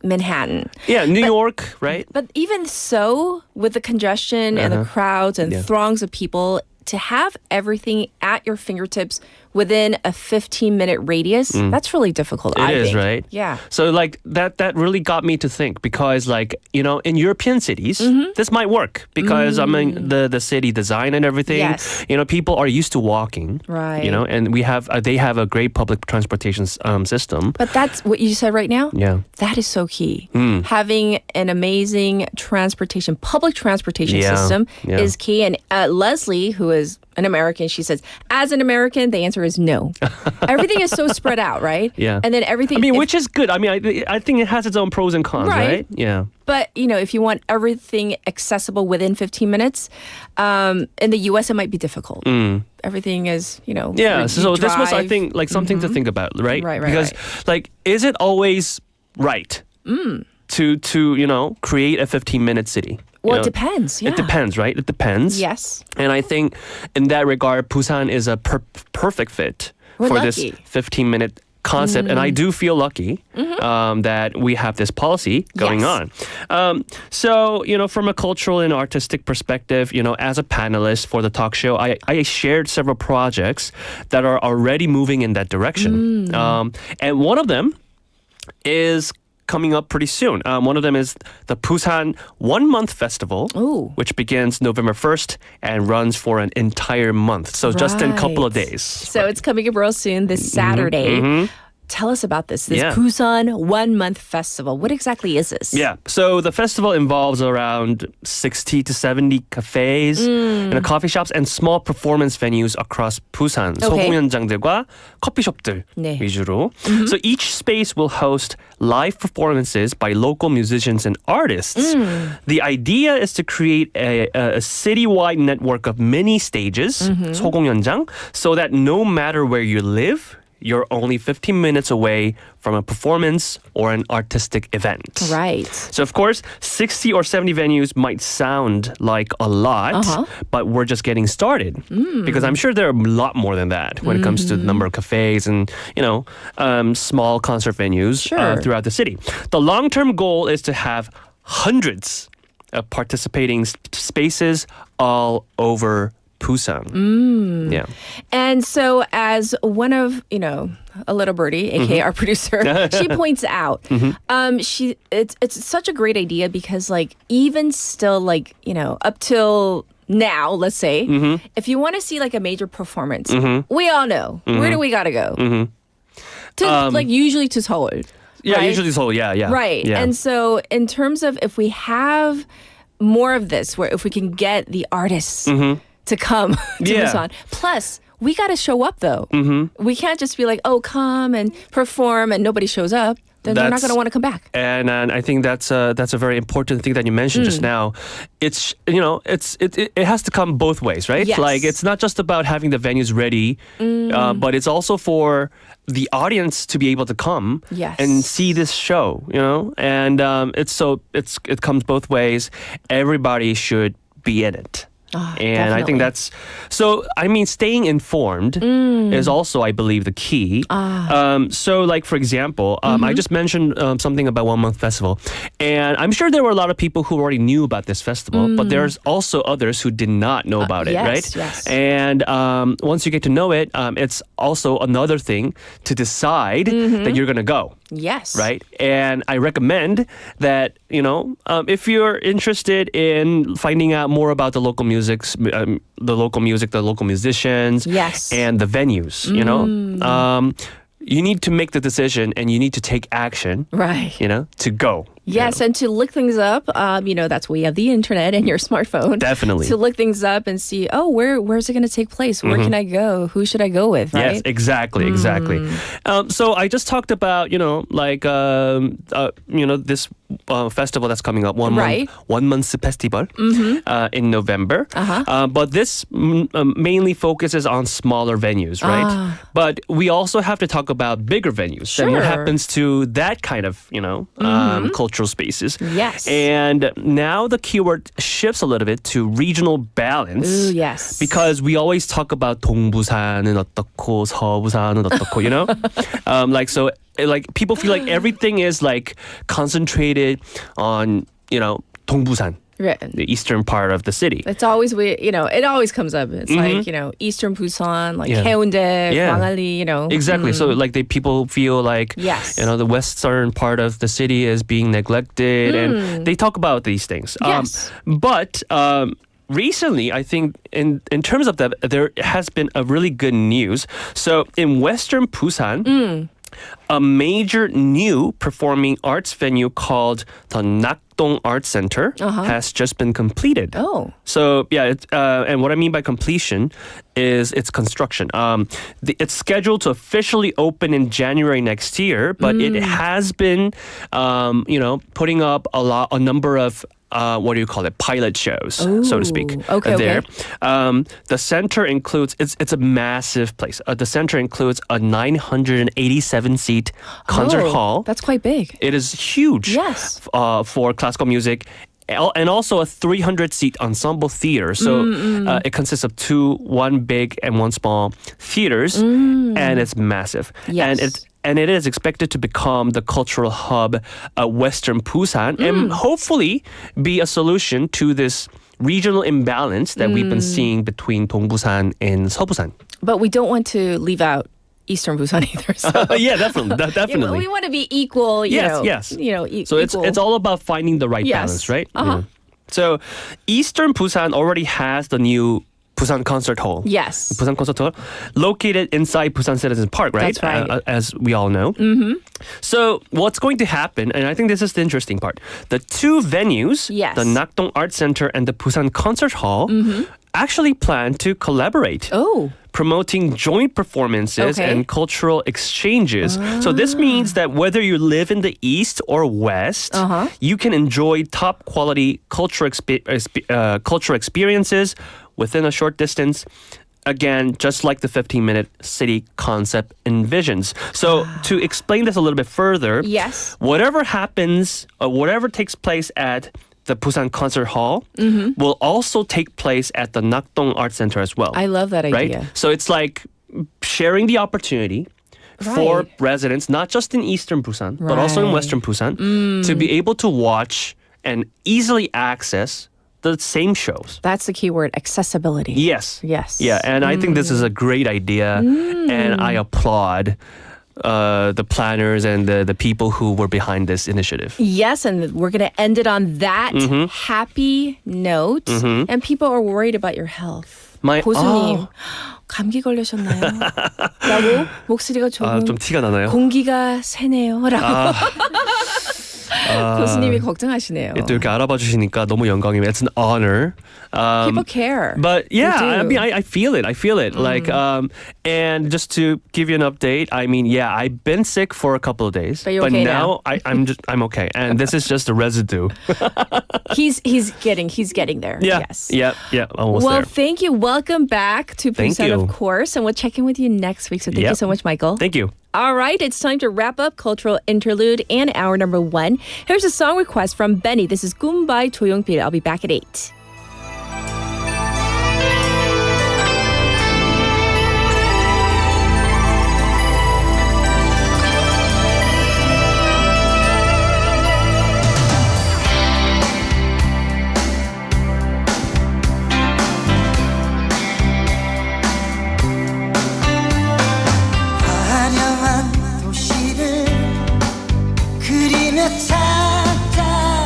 Manhattan. Yeah, New York, right? But even so, with the congestion and the crowds and throngs of people, to have everything at your fingertips within a 15-minute radius, that's really difficult, I think. It is, right? Yeah. So that really got me to think because in European cities, this might work because the city design and everything, yes. People are used to walking. Right. And they have a great public transportation system. But that's what you said right now? Yeah. That is so key. Having an amazing public transportation system is key. And Leslie, who is an American, she says, as an American, the answer is no. Everything is so spread out, right? Yeah. And then everything... which is good. I think it has its own pros and cons, right? Yeah. But, if you want everything accessible within 15 minutes, in the U.S. it might be difficult. Everything is, Yeah, so this was, I think, something to think about, right? Right. Because, is it always right to create a 15-minute city? Well, it depends. Yeah. It depends, right? It depends. Yes. And I think in that regard, Busan is a perfect fit for this 15-minute concept. And I do feel lucky that we have this policy going on. So, from a cultural and artistic perspective, as a panelist for the talk show, I shared several projects that are already moving in that direction. And one of them is coming up pretty soon. One of them is the Busan 1 Month Festival, which begins November 1st and runs for an entire month. So just in a couple of days. So it's coming up real soon, this Saturday. tell us about this Yeah. Busan 1 month festival. What exactly is this? Yeah, so the festival involves around 60 to 70 cafes, coffee shops, and small performance venues across Busan. Okay. 소공연장들과 커피숍들 네. 위주로. So each space will host live performances by local musicians and artists. The idea is to create a citywide network of mini stages, 소공연장, so that no matter where you live, you're only 15 minutes away from a performance or an artistic event. Right. So, of course, 60 or 70 venues might sound like a lot, but we're just getting started. Because I'm sure there are a lot more than that when it comes to the number of cafes and, small concert venues throughout the city. The long-term goal is to have hundreds of participating spaces all over Busan. Yeah. And so as one of, a little birdie, aka our producer, she points out, it's such a great idea because even still up till now, let's say, if you want to see a major performance, we all know, where do we gotta go? To usually to Seoul. Yeah, right? usually Seoul, yeah. Right. Yeah. And so in terms of if we have more of this, where if we can get the artists to come to Busan. Plus, we got to show up, though. We can't just be like, oh, come and perform and nobody shows up. Then they're not going to want to come back. And I think that's a very important thing that you mentioned just now. It's it has to come both ways, right? Yes. It's not just about having the venues ready, but it's also for the audience to be able to come and see this show, And it comes both ways. Everybody should be in it. And definitely. I think that's so. I mean, staying informed is also, I believe, the key. So, for example, I just mentioned something about 1 month festival, and I'm sure there were a lot of people who already knew about this festival, but there's also others who did not know about it, right? Yes. And once you get to know it, it's also another thing to decide that you're going to go. Yes. Right? And I recommend that, if you're interested in finding out more about the local music, the local musicians, and the venues, you need to make the decision and you need to take action, right? To go. Yes, and to look things up, that's why you have the internet and your smartphone. Definitely. To look things up and see, where's it going to take place? Where can I go? Who should I go with, right? Yes, exactly. So I just talked about, this festival that's coming up, one month festival in November. But this mainly focuses on smaller venues, right? But we also have to talk about bigger venues. And what happens to that kind of, cultural spaces. Yes. And now the keyword shifts a little bit to regional balance. Ooh, yes. Because we always talk about 동부산은 어떻고 서부산은 어떻고, so people feel like everything is concentrated on, 동부산. Right. The eastern part of the city. It's always it always comes up. It's Eastern Busan, Haeundae, Gwangali, Exactly. So people feel the western part of the city is being neglected, and they talk about these things. Yes. But recently, I think in terms of that, there has been a really good news. So in Western Busan, a major new performing arts venue called the Nakdong Art Center has just been completed. Oh. So, and what I mean by completion is its construction. It's scheduled to officially open in January next year, but it has been, putting up a number of pilot shows, so to speak. Okay. The center includes, it's a massive place. The center includes a 987-seat concert hall. That's quite big. It is huge. Yes. For classical music. And also a 300-seat ensemble theater. So it consists of one big and one small theaters, and it's massive. Yes. And it is expected to become the cultural hub of Western Busan and hopefully be a solution to this regional imbalance that we've been seeing between Dongbusan and Seobusan. But we don't want to leave out Eastern Busan either. So. Yeah, definitely. We want to be equal. Yes. So it's all about finding the right balance, right? Yeah. So Eastern Busan already has the new Busan Concert Hall. Yes. Busan Concert Hall, located inside Busan Citizens Park, right? That's right. As we all know. Mm-hmm. So what's going to happen, and I think this is the interesting part, the two venues, Yes. the Nakdong Art Center and the Busan Concert Hall, actually plan to collaborate. Oh. Promoting joint performances Okay. and cultural exchanges. So this means that whether you live in the East or West, you can enjoy top quality cultural experiences within a short distance. Again, just like the 15-minute city concept envisions. So to explain this a little bit further, Yes. whatever happens, whatever takes place at the Busan Concert Hall will also take place at the Nakdong Art Center as well. I love that right? idea. So it's like sharing the opportunity for Right. residents, not just in Eastern Busan, but also in Right. Western Busan, to be able to watch and easily access the same shows. That's the key word, accessibility. Yes. Yes. Yeah, and I think this is a great idea, and I applaud the planners and the people who were behind this initiative. Yes, and we're going to end it on that happy note. And people are worried about your health. 고수님, 감기 걸리셨나요? 라고 목소리가 조금 좀 티가 나나요? 공기가 새네요. 라고 교수님이 걱정하시네요. 또 이렇게 알아봐 주시니까 너무 영광이에요. It's an honor. People care. But yeah, They do. I mean, I feel it. I feel it. Like, and just to give you an update, I mean, yeah, I've been sick for a couple of days, But you're okay now I'm okay, and this is just a residue. He's getting there. Yeah, Yes. yeah, almost Well, there. thank you. Welcome back to Thank Busan, you. of course. And we'll check in with you next week. So thank you Yep. so much, Michael. Thank you. All right, it's time to wrap up Cultural Interlude and hour number 1. Here's a song request from Benny. This is 꿈 by 조용필. I'll be back at 8. 화려한 도시를 그리며 찾아왔네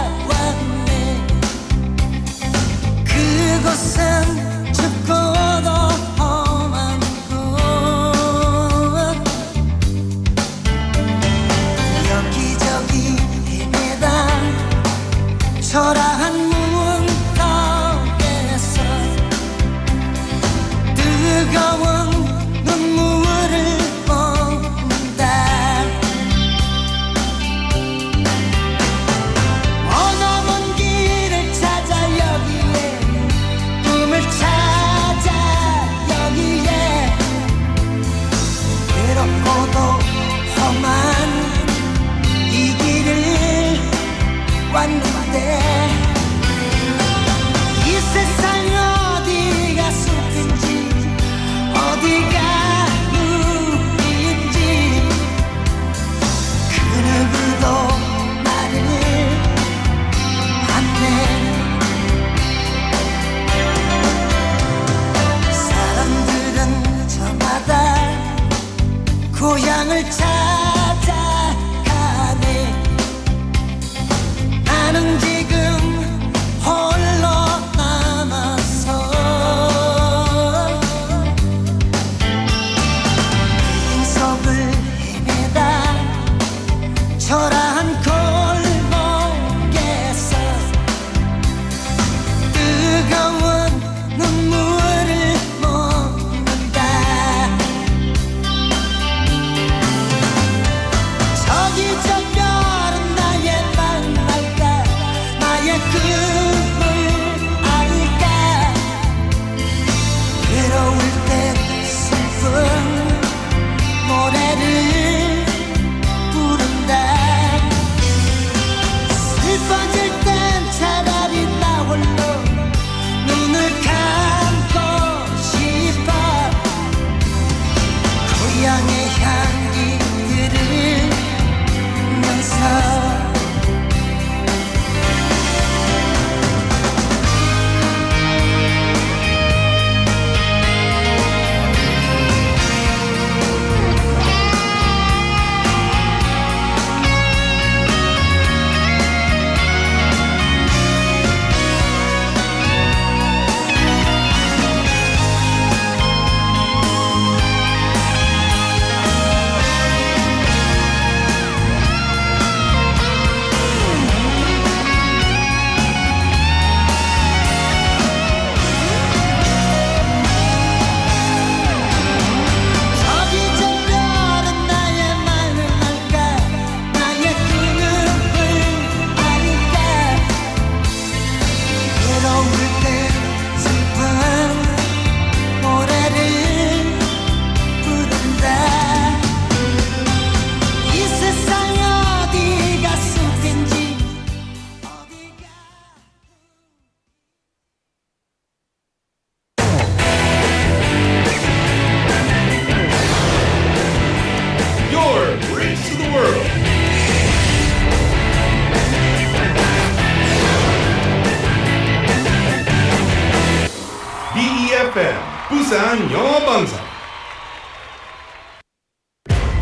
FM 부산 영어 방송.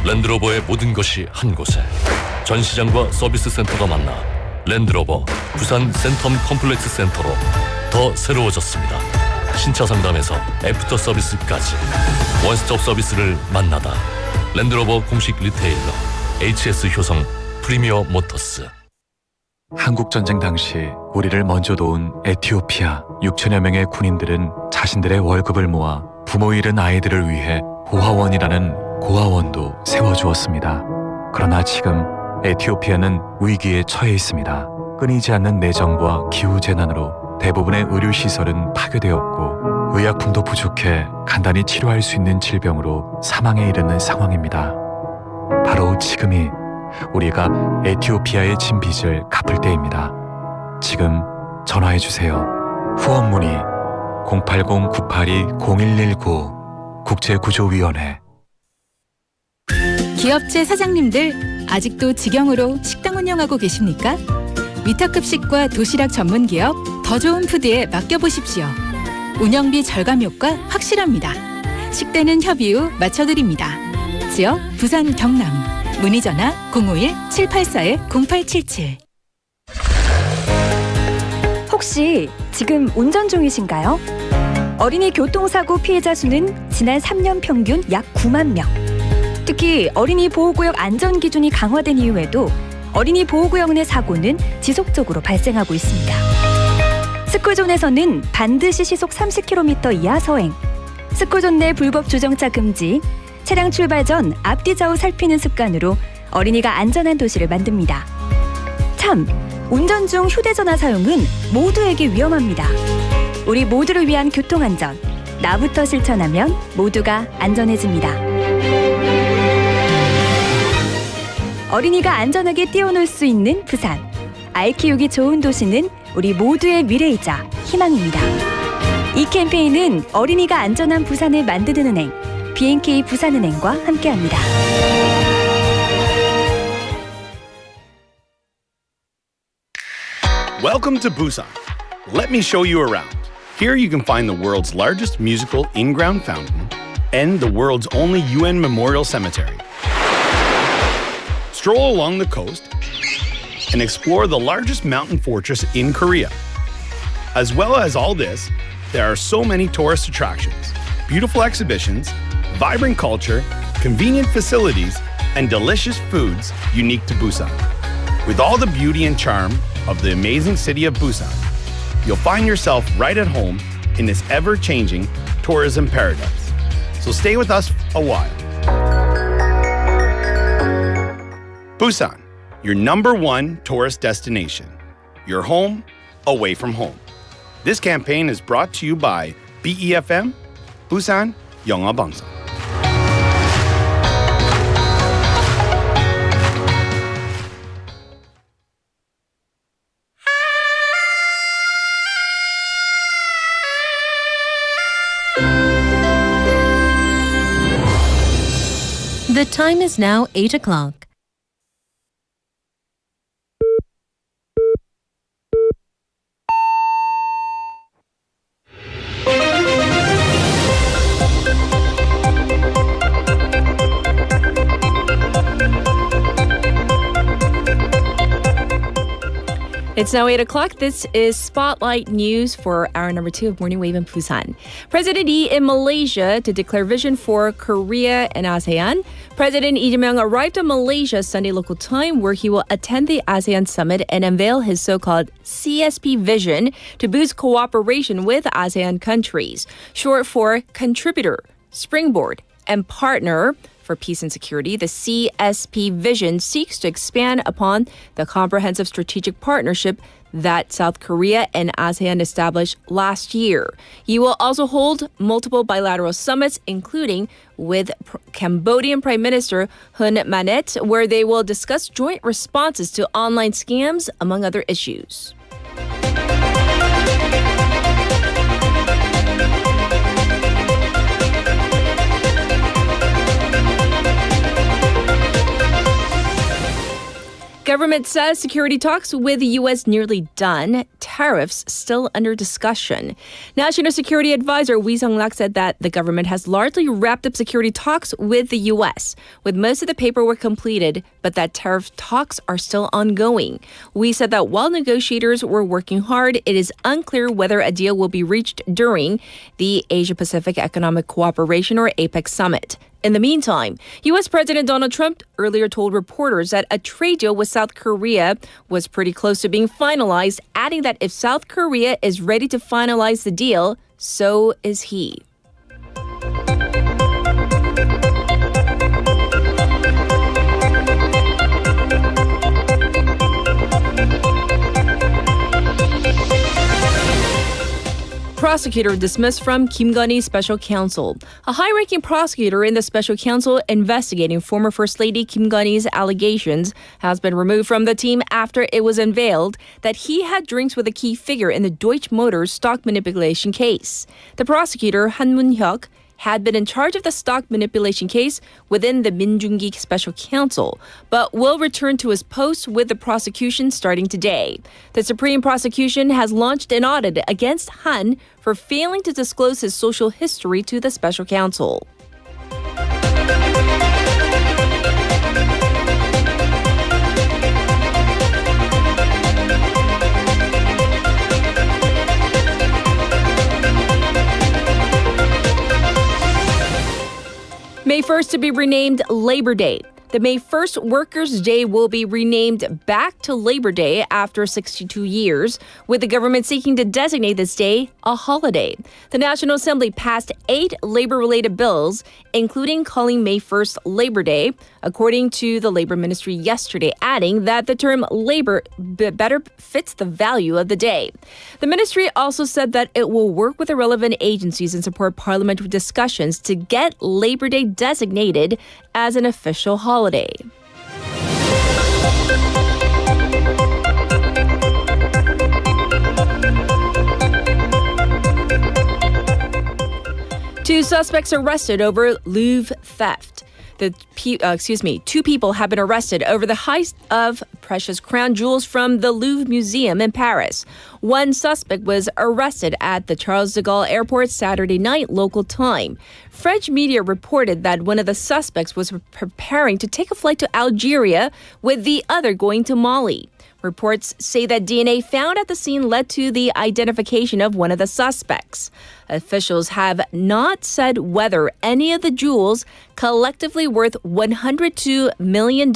랜드로버의 모든 것이 한 곳에 전시장과 서비스 센터가 만나 랜드로버 부산 센텀 컴플렉스 센터로 더 새로워졌습니다. 신차 상담에서 애프터 서비스까지 원스톱 서비스를 만나다. 랜드로버 공식 리테일러 HS 효성 프리미어 모터스. 한국전쟁 당시 우리를 먼저 도운 에티오피아 6천여 명의 군인들은 자신들의 월급을 모아 부모 잃은 아이들을 위해 고아원이라는 고아원도 세워주었습니다. 그러나 지금 에티오피아는 위기에 처해 있습니다. 끊이지 않는 내전과 기후재난으로 대부분의 의료시설은 파괴되었고 의약품도 부족해 간단히 치료할 수 있는 질병으로 사망에 이르는 상황입니다. 바로 지금이 우리가 에티오피아의 진 빚을 갚을 때입니다. 지금 전화해주세요. 후원 문의 080-982-0119 국제구조위원회. 기업체 사장님들 아직도 직영으로 식당 운영하고 계십니까? 위탁급식과 도시락 전문 기업 더 좋은 푸드에 맡겨보십시오. 운영비 절감 효과 확실합니다. 식대는 협의 후 맞춰드립니다. 지역 부산 경남. 문의 전화 051-784-0877. 혹시 지금 운전 중이신가요? 어린이 교통사고 피해자 수는 지난 3년 평균 약 9만 명. 특히 어린이 보호구역 안전 기준이 강화된 이후에도 어린이 보호구역 내 사고는 지속적으로 발생하고 있습니다. 스쿨존에서는 반드시 시속 30km 이하 서행, 스쿨존 내 불법 주정차 금지, 차량 출발 전 앞뒤 좌우 살피는 습관으로 어린이가 안전한 도시를 만듭니다. 참, 운전 중 휴대전화 사용은 모두에게 위험합니다. 우리 모두를 위한 교통안전, 나부터 실천하면 모두가 안전해집니다. 어린이가 안전하게 뛰어놀 수 있는 부산. 아이 키우기 좋은 도시는 우리 모두의 미래이자 희망입니다. 이 캠페인은 어린이가 안전한 부산을 만드는 은행, BNK 부산은행과 함께합니다. Welcome to Busan. Let me show you around. Here you can find the world's largest musical in-ground fountain and the world's only UN memorial cemetery. Stroll along the coast and explore the largest mountain fortress in Korea. As well as all this, there are so many tourist attractions, beautiful exhibitions, vibrant culture, convenient facilities, and delicious foods unique to Busan. With all the beauty and charm of the amazing city of Busan, you'll find yourself right at home in this ever-changing tourism paradise. So stay with us a while. Busan, your #1 tourist destination. Your home, away from home. This campaign is brought to you by BEFM, Busan 영어 방송. The time is now 8 o'clock. It's now 8 o'clock. This is Spotlight News for hour number 2 of Morning Wave in Busan. President Lee in Malaysia to declare vision for Korea and ASEAN. President Lee Jae-myung arrived in Malaysia Sunday local time, where he will attend the ASEAN summit and unveil his so-called CSP vision to boost cooperation with ASEAN countries, short for Contributor, Springboard, and Partner. For peace and security, the CSP vision seeks to expand upon the comprehensive strategic partnership that South Korea and ASEAN established last year. He will also hold multiple bilateral summits, including with Cambodian Prime Minister Hun Manet, where they will discuss joint responses to online scams, among other issues. Government government says security talks with the U.S. nearly done. Tariffs still under discussion. National Security Advisor Wi Sung-lak said that the government has largely wrapped up security talks with the U.S., with most of the paperwork completed, but that tariff talks are still ongoing. Wi said that while negotiators were working hard, it is unclear whether a deal will be reached during the Asia-Pacific Economic Cooperation or APEC summit. In the meantime, U.S. President Donald Trump earlier told reporters that a trade deal with South Korea was pretty close to being finalized, adding that if South Korea is ready to finalize the deal, so is he. Prosecutor dismissed from Kim Gun-hee's special counsel. A high-ranking prosecutor in the special counsel investigating former First Lady Kim Gun-hee's allegations has been removed from the team after it was unveiled that he had drinks with a key figure in the Deutsche Motors stock manipulation case. The prosecutor, Han Mun-hyuk, had been in charge of the stock manipulation case within the Min Jung-gi special counsel, but will return to his post with the prosecution starting today. The Supreme Prosecution has launched an audit against Han for failing to disclose his social history to the special counsel. May 1st to be renamed Labor Day. The May 1st Workers' Day will be renamed back to Labor Day after 62 years, with the government seeking to designate this day a holiday. The National Assembly passed 8 labor-related bills, including calling May 1st Labor Day, according to the Labor Ministry yesterday, adding that the term labor better fits the value of the day. The ministry also said that it will work with the relevant agencies and support parliamentary discussions to get Labor Day designated as an official holiday. Two suspects arrested over Louvre theft. Two people have been arrested over the heist of precious crown jewels from the Louvre Museum in Paris. One suspect was arrested at the Charles de Gaulle airport Saturday night local time. French media reported that one of the suspects was preparing to take a flight to Algeria, with the other going to Mali. Reports say that DNA found at the scene led to the identification of one of the suspects. Officials have not said whether any of the jewels, collectively worth $102 million,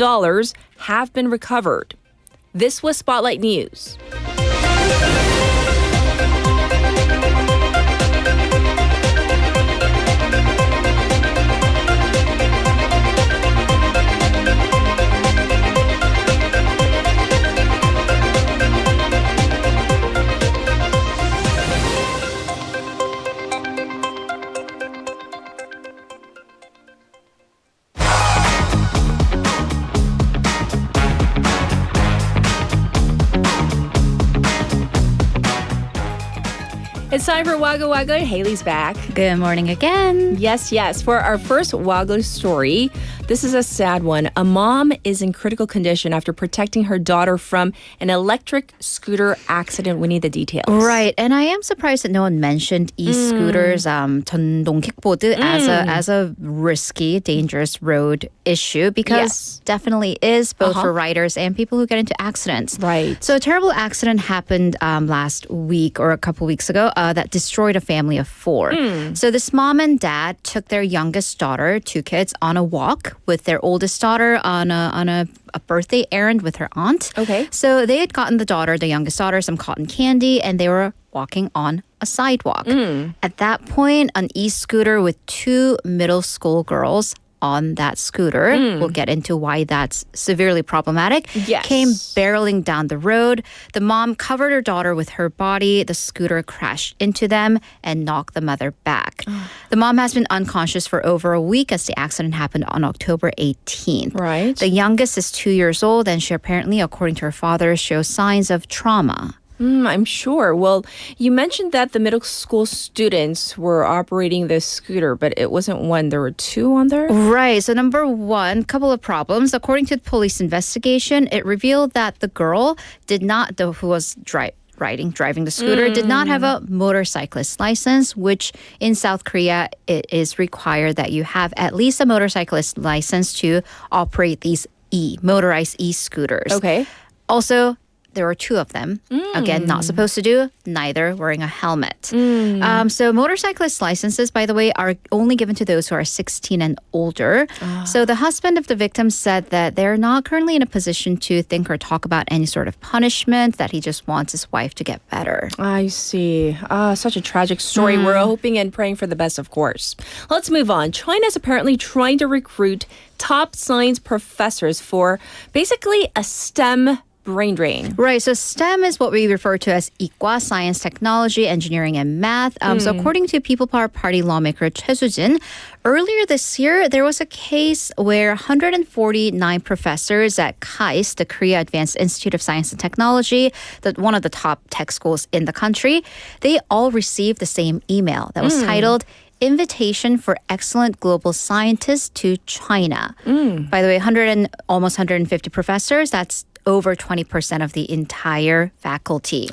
have been recovered. This was Spotlight News. It's time for Waggle Waggle. Haley's back. Good morning again. Yes. For our first Waggle story, this is a sad one. A mom is in critical condition after protecting her daughter from an electric scooter accident. We need the details. Right, and I am surprised that no one mentioned e-scooters, 전동킥보드, as a risky, dangerous road issue, because definitely is both for riders and people who get into accidents. Right. So a terrible accident happened last week or a couple weeks ago that destroyed a family of 4. So this mom and dad took their youngest daughter, 2 kids, on a walk with their oldest daughter on a birthday errand with her aunt. Okay. So they had gotten the youngest daughter, some cotton candy, and they were walking on a sidewalk. At that point, an e-scooter with 2 middle school girls on that scooter, we'll get into why that's severely problematic, came barreling down the road. The mom covered her daughter with her body. The scooter crashed into them and knocked the mother back. The mom has been unconscious for over a week as the accident happened on October 18th. Right. The youngest is 2 years old, and she apparently, according to her father, shows signs of trauma. I'm sure. Well, you mentioned that the middle school students were operating this scooter, but it wasn't one. There were two on there? Right. So number one, couple of problems. According to the police investigation, it revealed that the girl who was driving the scooter did not have a motorcyclist license, which in South Korea, it is required that you have at least a motorcyclist license to operate these motorized e-scooters. Okay. Also, there were two of them. Again, not supposed to do, neither wearing a helmet. So motorcyclist licenses, by the way, are only given to those who are 16 and older. So the husband of the victim said that they're not currently in a position to think or talk about any sort of punishment, that he just wants his wife to get better. I see. Such a tragic story. We're hoping and praying for the best, of course. Let's move on. China's apparently trying to recruit top science professors for basically a STEM brain drain. Right. So STEM is what we refer to as 이과, science, technology, engineering, and math. So according to People Power Party lawmaker Choi Soo-jin, earlier this year, there was a case where 149 professors at KAIST, the Korea Advanced Institute of Science and Technology, one of the top tech schools in the country, they all received the same email that was titled Invitation for Excellent Global Scientists to China. By the way, almost 150 professors, that's over 20% of the entire faculty.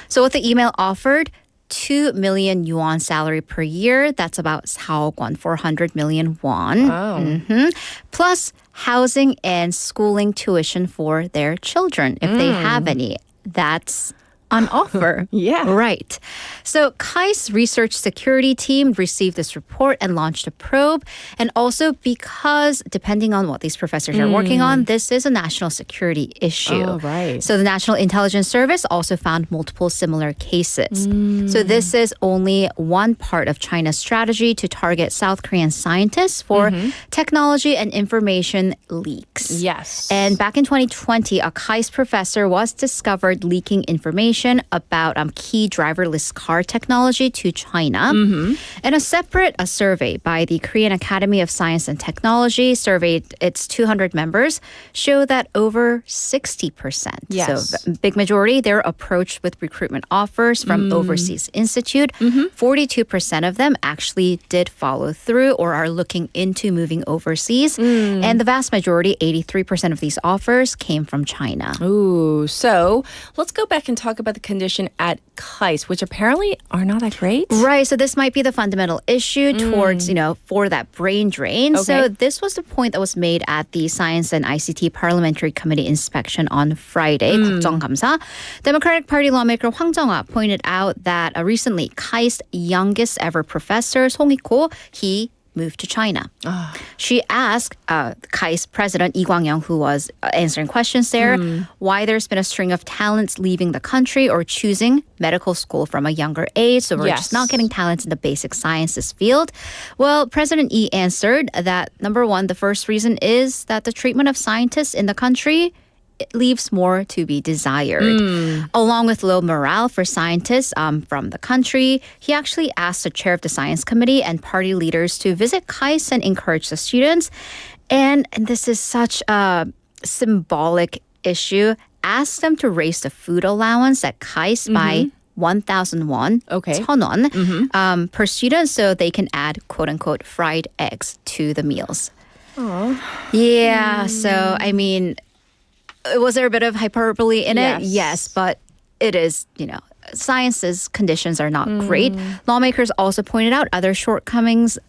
So what the email offered, 2 million yuan salary per year. That's about 400 won, 400 million won. Wow. Plus housing and schooling tuition for their children, if they have any. That's on offer. Yeah. Right. So KAIST's research security team received this report and launched a probe. And also because, depending on what these professors are working on, this is a national security issue. Oh, right. So the National Intelligence Service also found multiple similar cases. So this is only one part of China's strategy to target South Korean scientists for technology and information leaks. Yes. And back in 2020, a KAIST professor was discovered leaking information about key driverless car technology to China. And a separate survey by the Korean Academy of Science and Technology surveyed its 200 members show that over 60%, yes. so big majority, they're approached with recruitment offers from overseas institute. 42% of them actually did follow through or are looking into moving overseas. And the vast majority, 83% of these offers came from China. Ooh, so let's go back and talk about the condition at KAIST, which apparently are not that great. Right, so this might be the fundamental issue towards, for that brain drain. Okay. So this was the point that was made at the Science and ICT Parliamentary Committee inspection on Friday, 국정감사. Democratic Party lawmaker Hwang Jung-ah pointed out that recently KAIST youngest ever professor, Song Ik-ho, he moved to China. She asked KAIST President Lee Kwang-young, who was answering questions there, why there's been a string of talents leaving the country or choosing medical school from a younger age. So we're just not getting talents in the basic sciences field. Well, President Lee answered that, number one, the first reason is that the treatment of scientists in the country, it leaves more to be desired. Along with low morale for scientists from the country, he actually asked the chair of the science committee and party leaders to visit KAIST and encourage the students. And this is such a symbolic issue. Ask them to raise the food allowance at KAIST by 1,000 won, 1,000 won, per student, so they can add quote-unquote fried eggs to the meals. Yeah, so I mean, was there a bit of hyperbole in it? Yes, but it is, science's conditions are not great. Lawmakers also pointed out other shortcomings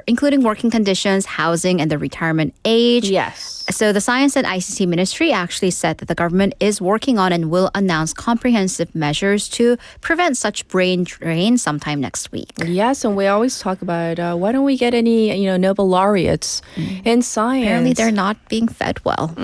including working conditions, housing, and the retirement age. Yes. So the Science and ICT Ministry actually said that the government is working on and will announce comprehensive measures to prevent such brain drain sometime next week. Yes, and we always talk about why don't we get any, Nobel laureates in science? Apparently they're not being fed well.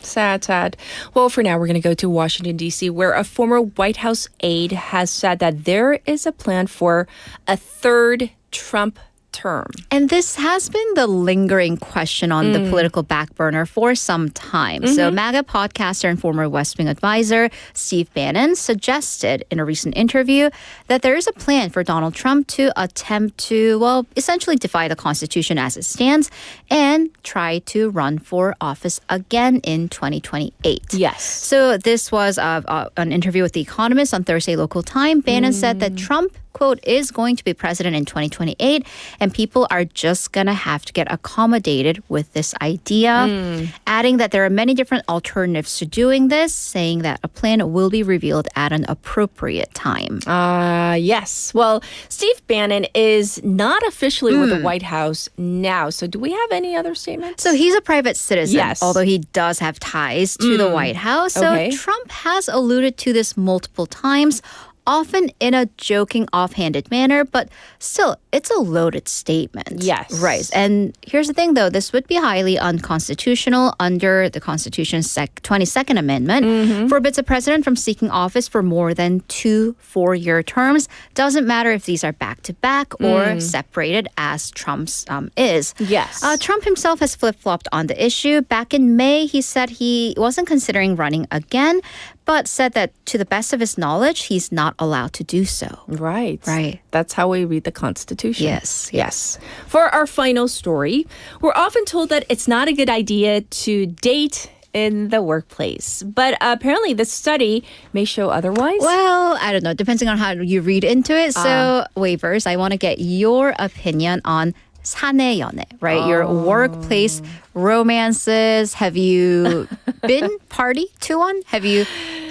Sad. Well, for now, we're going to go to Washington, D.C., where a former White House aide has said that there is a plan for a third Trump term. And this has been the lingering question on the political back burner for some time. So MAGA podcaster and former West Wing advisor Steve Bannon suggested in a recent interview that there is a plan for Donald Trump to attempt to, well, essentially defy the Constitution as it stands and try to run for office again in 2028. Yes. So this was an interview with The Economist on Thursday local time. Bannon said that Trump, quote, is going to be president in 2028, and people are just going to have to get accommodated with this idea, adding that there are many different alternatives to doing this, saying that a plan will be revealed at an appropriate time. Yes. Well, Steve Bannon is not officially with the White House now. So do we have any other statements? So he's a private citizen, Yes. although he does have ties to the White House. So Okay. Trump has alluded to this multiple times, often in a joking, offhanded manner, but still, it's a loaded statement. Yes. Right. And here's the thing, though. This would be highly unconstitutional under the Constitution's 22nd Amendment. Forbids a president from seeking office for more than 2 4-year terms. Doesn't matter if these are back-to-back or separated, as Trump's is. Yes. Trump himself has flip-flopped on the issue. Back in May, he said he wasn't considering running again, but said that to the best of his knowledge, he's not allowed to do so. Right. Right. That's how we read the Constitution. Yes. For our final story, we're often told that it's not a good idea to date in the workplace. But apparently this study may show otherwise. Well, I don't know. Depending on how you read into it. So, Wavers, I want to get your opinion on 사내 연애, right? Your workplace romances. Have you been party to one? Have you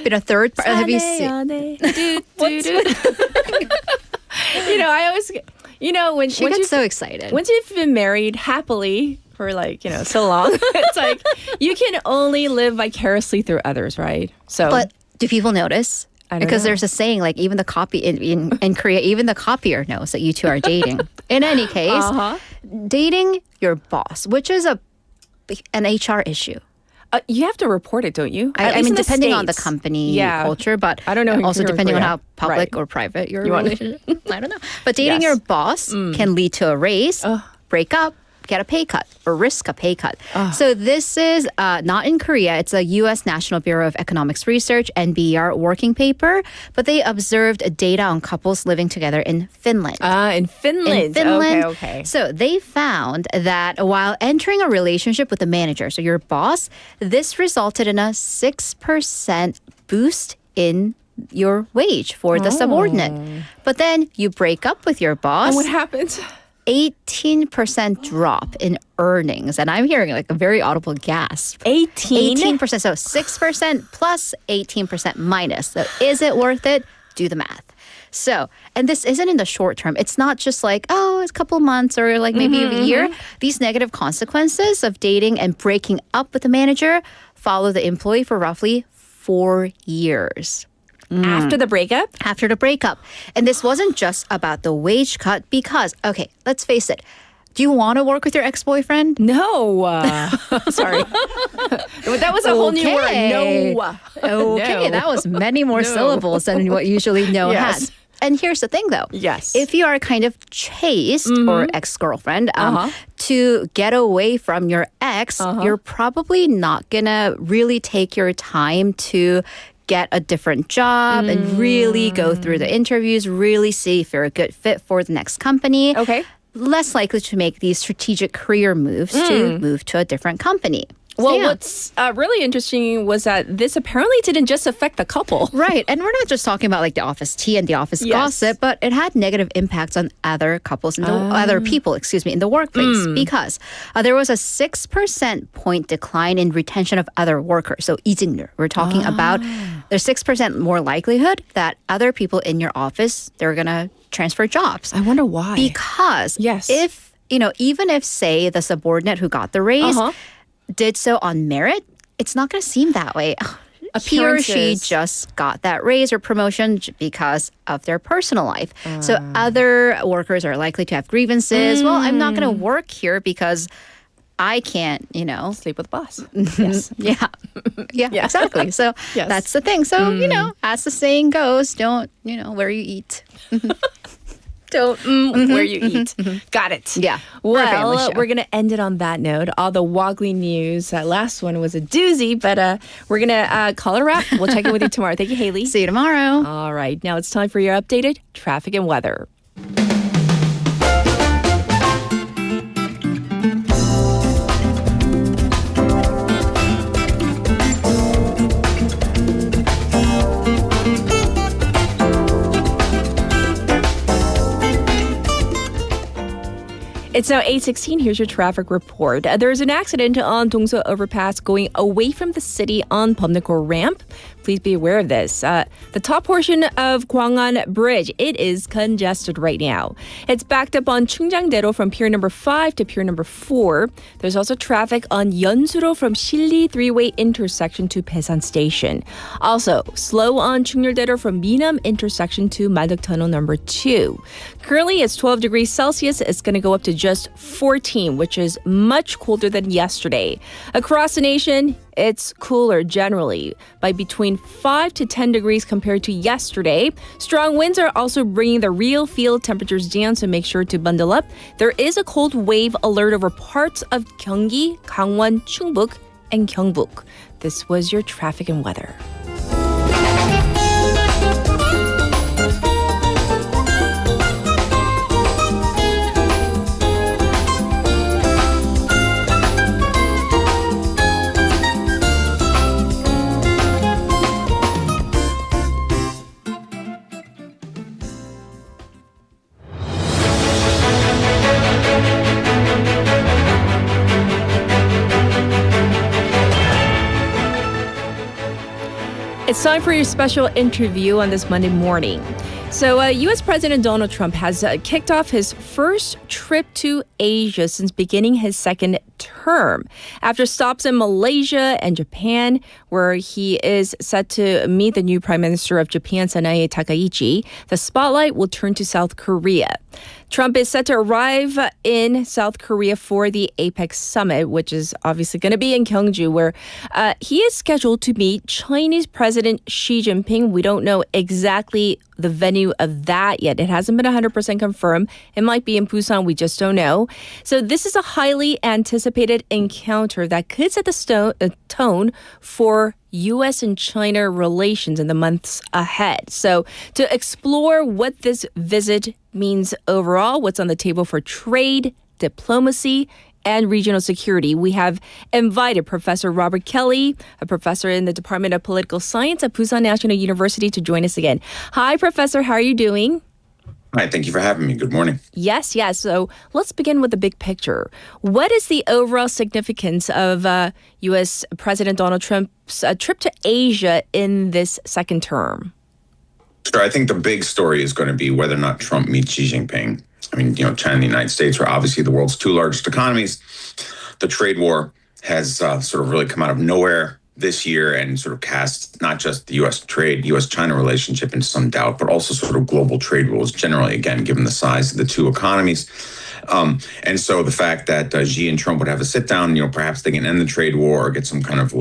been a third party? Have you seen? I always, when She gets so excited. Once you've been married happily for so long, it's like you can only live vicariously through others, right? So, But do people notice? I don't Because know. there's a saying, like even the copy in Korea, even the copier knows that you two are dating. In any case, dating your boss, which is an HR issue. You have to report it, don't you? At I least mean, in the depending on the States. company Yeah. culture, but I don't know also here in depending on Korea. how public Right. or private your You want- relationship. I don't know. But dating Yes. your boss can lead to a raise, break up, get a pay cut, or risk a pay cut. So this is not in Korea. It's a U.S. National Bureau of Economics Research, NBER, working paper. But they observed data on couples living together in Finland. In Finland. In Finland. Okay. So they found that while entering a relationship with the manager, so your boss, this resulted in a 6% boost in your wage for the subordinate. But then you break up with your boss. And what happens? 18% drop in earnings. And I'm hearing like a very audible gasp. 18%. So 6% plus 18% minus. So is it worth it? Do the math. So, and this isn't in the short term. It's not just like, oh, it's a couple months or like maybe a year. These negative consequences of dating and breaking up with the manager follow the employee for roughly 4 years. After the breakup? After the breakup. And this wasn't just about the wage cut because, okay, let's face it. Do you want to work with your ex-boyfriend? No. Sorry. That was a whole new word. No. Okay, No. that was many more syllables than what usually no Yes. has. And here's the thing, though. Yes. If you are kind of chaste or ex-girlfriend to get away from your ex, you're probably not going to really take your time to get a different job and really go through the interviews, really see if you're a good fit for the next company. Okay. Less likely to make these strategic career moves to move to a different company. Well, yeah. what's really interesting was that this apparently didn't just affect the couple. Right. And we're not just talking about like the office tea and the office gossip, but it had negative impacts on other couples and other people, in the workplace because there was a 6% point decline in retention of other workers. So 이직률. We're talking about there's 6% more likelihood that other people in your office, they're going to transfer jobs. I wonder why. Because if, even if say the subordinate who got the raise did so on merit, it's not going to seem that way. He or she Appearances. just got that raise or promotion because of their personal life. So other workers are likely to have grievances. Well, I'm not going to work here because I can't, sleep with the boss. Yes. Yeah, exactly. So Yes. that's the thing. So, as the saying goes, don't, where you eat. Don't where you eat. Got it. Yeah. Well, we're going to end it on that note. All the woggly news. Last one was a doozy, but we're going to call it a wrap. We'll check in with you tomorrow. Thank you, Haley. See you tomorrow. All right. Now it's time for your updated traffic and weather. It's now 8:16. Here's your traffic report. There's an accident on Dongso Overpass going away from the city on Bumnakor Ramp. Please be aware of this. The top portion of Gwangan Bridge, it is congested right now. It's backed up on Chungjang-daero from pier number 5 to pier number 4. There's also traffic on Yeonsuro from Shili three-way intersection to Busan Station. Also, slow on Chungnyeol-daero from Minam intersection to Manduk Tunnel number 2. Currently, it's 12 degrees Celsius. It's going to go up to just 14, which is much colder than yesterday. Across the nation, it's cooler generally by between 5 to 10 degrees compared to yesterday. Strong winds are also bringing the real field temperatures down, so make sure to bundle up. There is a cold wave alert over parts of Gyeonggi, Gangwon, Chungbuk, and Gyeongbuk. This was your traffic and weather. It's time for your special interview on this Monday morning. So, U.S. President Donald Trump has kicked off his first trip to Asia since beginning his second term. After stops in Malaysia and Japan, where he is set to meet the new Prime Minister of Japan, Sanae Takaichi, the spotlight will turn to South Korea. Trump is set to arrive in South Korea for the APEC summit, which is obviously going to be in Gyeongju, where he is scheduled to meet Chinese President Xi Jinping. We don't know exactly the venue of that yet. It hasn't been 100% confirmed. It might be in Busan. We just don't know. So this is a highly anticipated encounter that could set the tone for U.S. and China relations in the months ahead. So to explore what this visit means overall, what's on the table for trade, diplomacy, and regional security, we have invited Professor Robert Kelly, a professor in the Department of Political Science at Busan National University, to join us again. Hi, Professor. How are you doing? Hi, thank you for having me. Good morning. Yes. So let's begin with the big picture. What is the overall significance of U.S. President Donald Trump's trip to Asia in this second term? Sure. I think the big story is going to be whether or not Trump meets Xi Jinping. I mean, China and the United States are obviously the world's two largest economies. The trade war has sort of really come out of nowhere this year and sort of cast not just the U.S.-China relationship into some doubt, but also sort of global trade rules generally, again, given the size of the two economies. And so the fact that Xi and Trump would have a sit down, perhaps they can end the trade war or get some kind of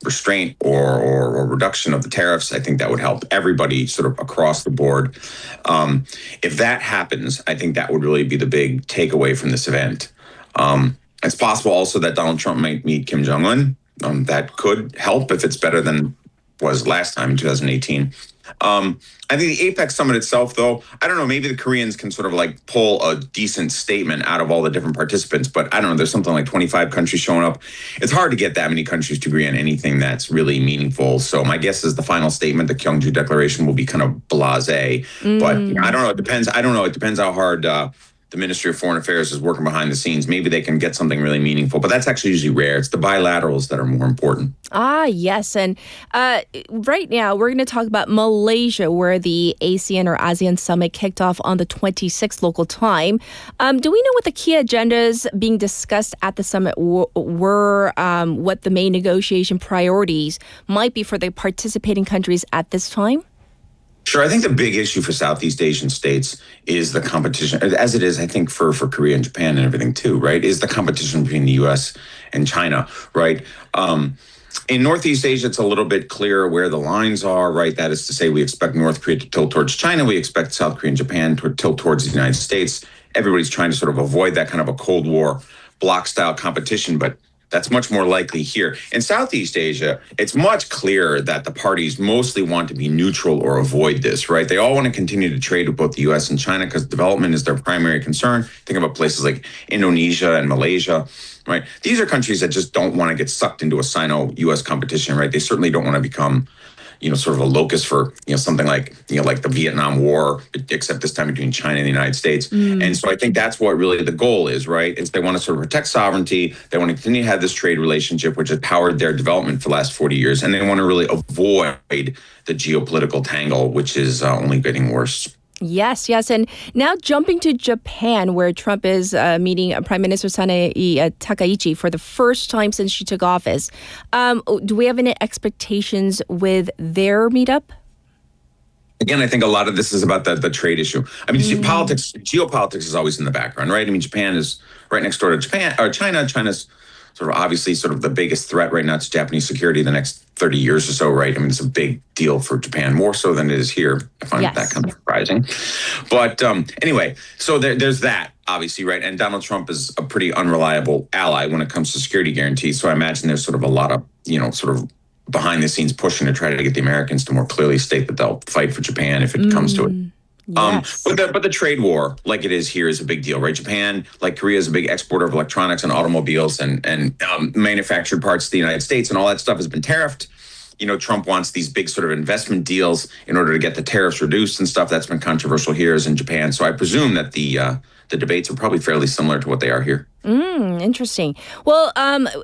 restraint or reduction of the tariffs, I think that would help everybody sort of across the board. If that happens, I think that would really be the big takeaway from this event. It's possible also that Donald Trump might meet Kim Jong-un. That could help if it's better than was last time in 2018. I think the APEC summit itself, though, I don't know, maybe the Koreans can sort of pull a decent statement out of all the different participants, but I don't know, there's something like 25 countries showing up. It's hard to get that many countries to agree on anything that's really meaningful. So my guess is the final statement, the Gyeongju Declaration, will be kind of blasé. But I don't know, it depends. It depends how hard the Ministry of Foreign Affairs is working behind the scenes. Maybe they can get something really meaningful, but that's actually usually rare. It's the bilaterals that are more important. Yes. And right now, we're going to talk about Malaysia, where the ASEAN or ASEAN Summit kicked off on the 26th local time. Do we know what the key agendas being discussed at the summit were, what the main negotiation priorities might be for the participating countries at this time? Sure. I think the big issue for Southeast Asian states is the competition, as it is, I think, for Korea and Japan and everything too, right, is the competition between the U.S. and China, right? In Northeast Asia, it's a little bit clearer where the lines are, right? That is to say, we expect North Korea to tilt towards China. We expect South Korea and Japan to tilt towards the United States. Everybody's trying to sort of avoid that kind of a Cold War bloc-style competition, but that's much more likely here. In Southeast Asia, it's much clearer that the parties mostly want to be neutral or avoid this, right? They all want to continue to trade with both the U.S. and China because development is their primary concern. Think about places like Indonesia and Malaysia, right? These are countries that just don't want to get sucked into a Sino-U.S. competition, right? They certainly don't want to become, sort of a locus for, something like, like the Vietnam War, except this time between China and the United States. And so I think that's what really the goal is, right? Is they want to sort of protect sovereignty. They want to continue to have this trade relationship, which has powered their development for the last 40 years. And they want to really avoid the geopolitical tangle, which is only getting worse. Yes. And now jumping to Japan, where Trump is meeting Prime Minister Sanae Takaichi for the first time since she took office. Do we have any expectations with their meetup? Again, I think a lot of this is about the trade issue. I mean, geopolitics is always in the background, right? I mean, Japan is right next door to China. China's sort of obviously sort of the biggest threat right now to Japanese security the next 30 years or so, right? I mean, it's a big deal for Japan, more so than it is here. I find that kind of surprising. But anyway, so there's that, obviously, right? And Donald Trump is a pretty unreliable ally when it comes to security guarantees. So I imagine there's sort of a lot of, sort of behind the scenes pushing to try to get the Americans to more clearly state that they'll fight for Japan if it comes to it. Yes. But the trade war, like it is here, is a big deal, right? Japan, like Korea, is a big exporter of electronics and automobiles and manufactured parts to the United States, and all that stuff has been tariffed. Trump wants these big sort of investment deals in order to get the tariffs reduced and stuff. That's been controversial here as in Japan. So I presume that the debates are probably fairly similar to what they are here. Interesting. Well,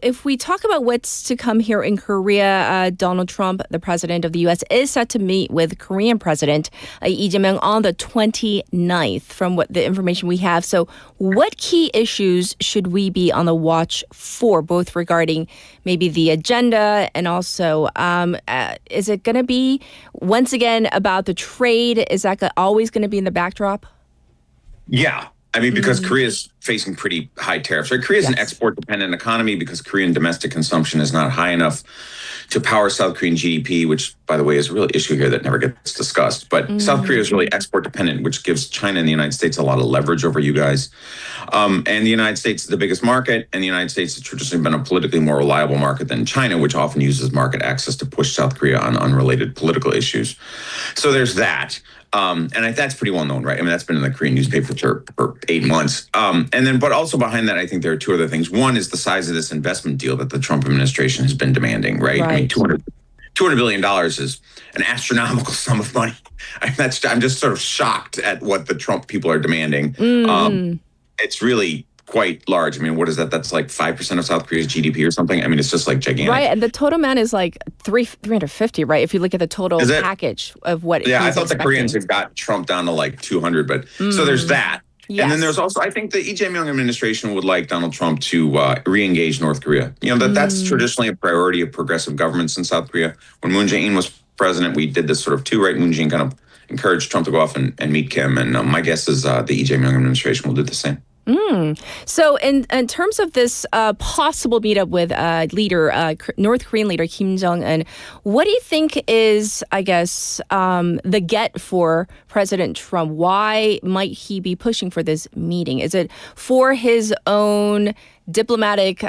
if we talk about what's to come here in Korea, Donald Trump, the president of the U.S., is set to meet with Korean President Lee Jae-myung on the 29th, from what the information we have. So what key issues should we be on the watch for, both regarding maybe the agenda and also is it going to be, once again, about the trade? Is that always going to be in the backdrop? Yeah. I mean, because Korea is facing pretty high tariffs. Right? Korea is an export-dependent economy because Korean domestic consumption is not high enough to power South Korean GDP, which, by the way, is a real issue here that never gets discussed. But South Korea is really export-dependent, which gives China and the United States a lot of leverage over you guys. And the United States is the biggest market, and the United States has traditionally been a politically more reliable market than China, which often uses market access to push South Korea on unrelated political issues. So there's that. And that's pretty well known, right? I mean, that's been in the Korean newspaper for 8 months. But also behind that, I think there are two other things. One is the size of this investment deal that the Trump administration has been demanding, right? I mean, $200 billion is an astronomical sum of money. I'm just sort of shocked at what the Trump people are demanding. It's really quite large. I mean, what is that? That's like 5% of South Korea's GDP or something. I mean, it's just like gigantic. Right, and the total amount is like 350, right? If you look at the total package of what. Yeah, I thought the Koreans had got Trump down to like 200, but so there's that. Yes. And then there's also, I think the Lee Jae-myung administration would like Donald Trump to re-engage North Korea. That's traditionally a priority of progressive governments in South Korea. When Moon Jae-in was president, we did this sort of too, right? Moon Jae-in kind of encouraged Trump to go off and meet Kim, and my guess is the Lee Jae-myung administration will do the same. So in terms of this possible meetup with North Korean leader Kim Jong-un, what do you think is, I guess, the get for President Trump? Why might he be pushing for this meeting? Is it for his own diplomatic,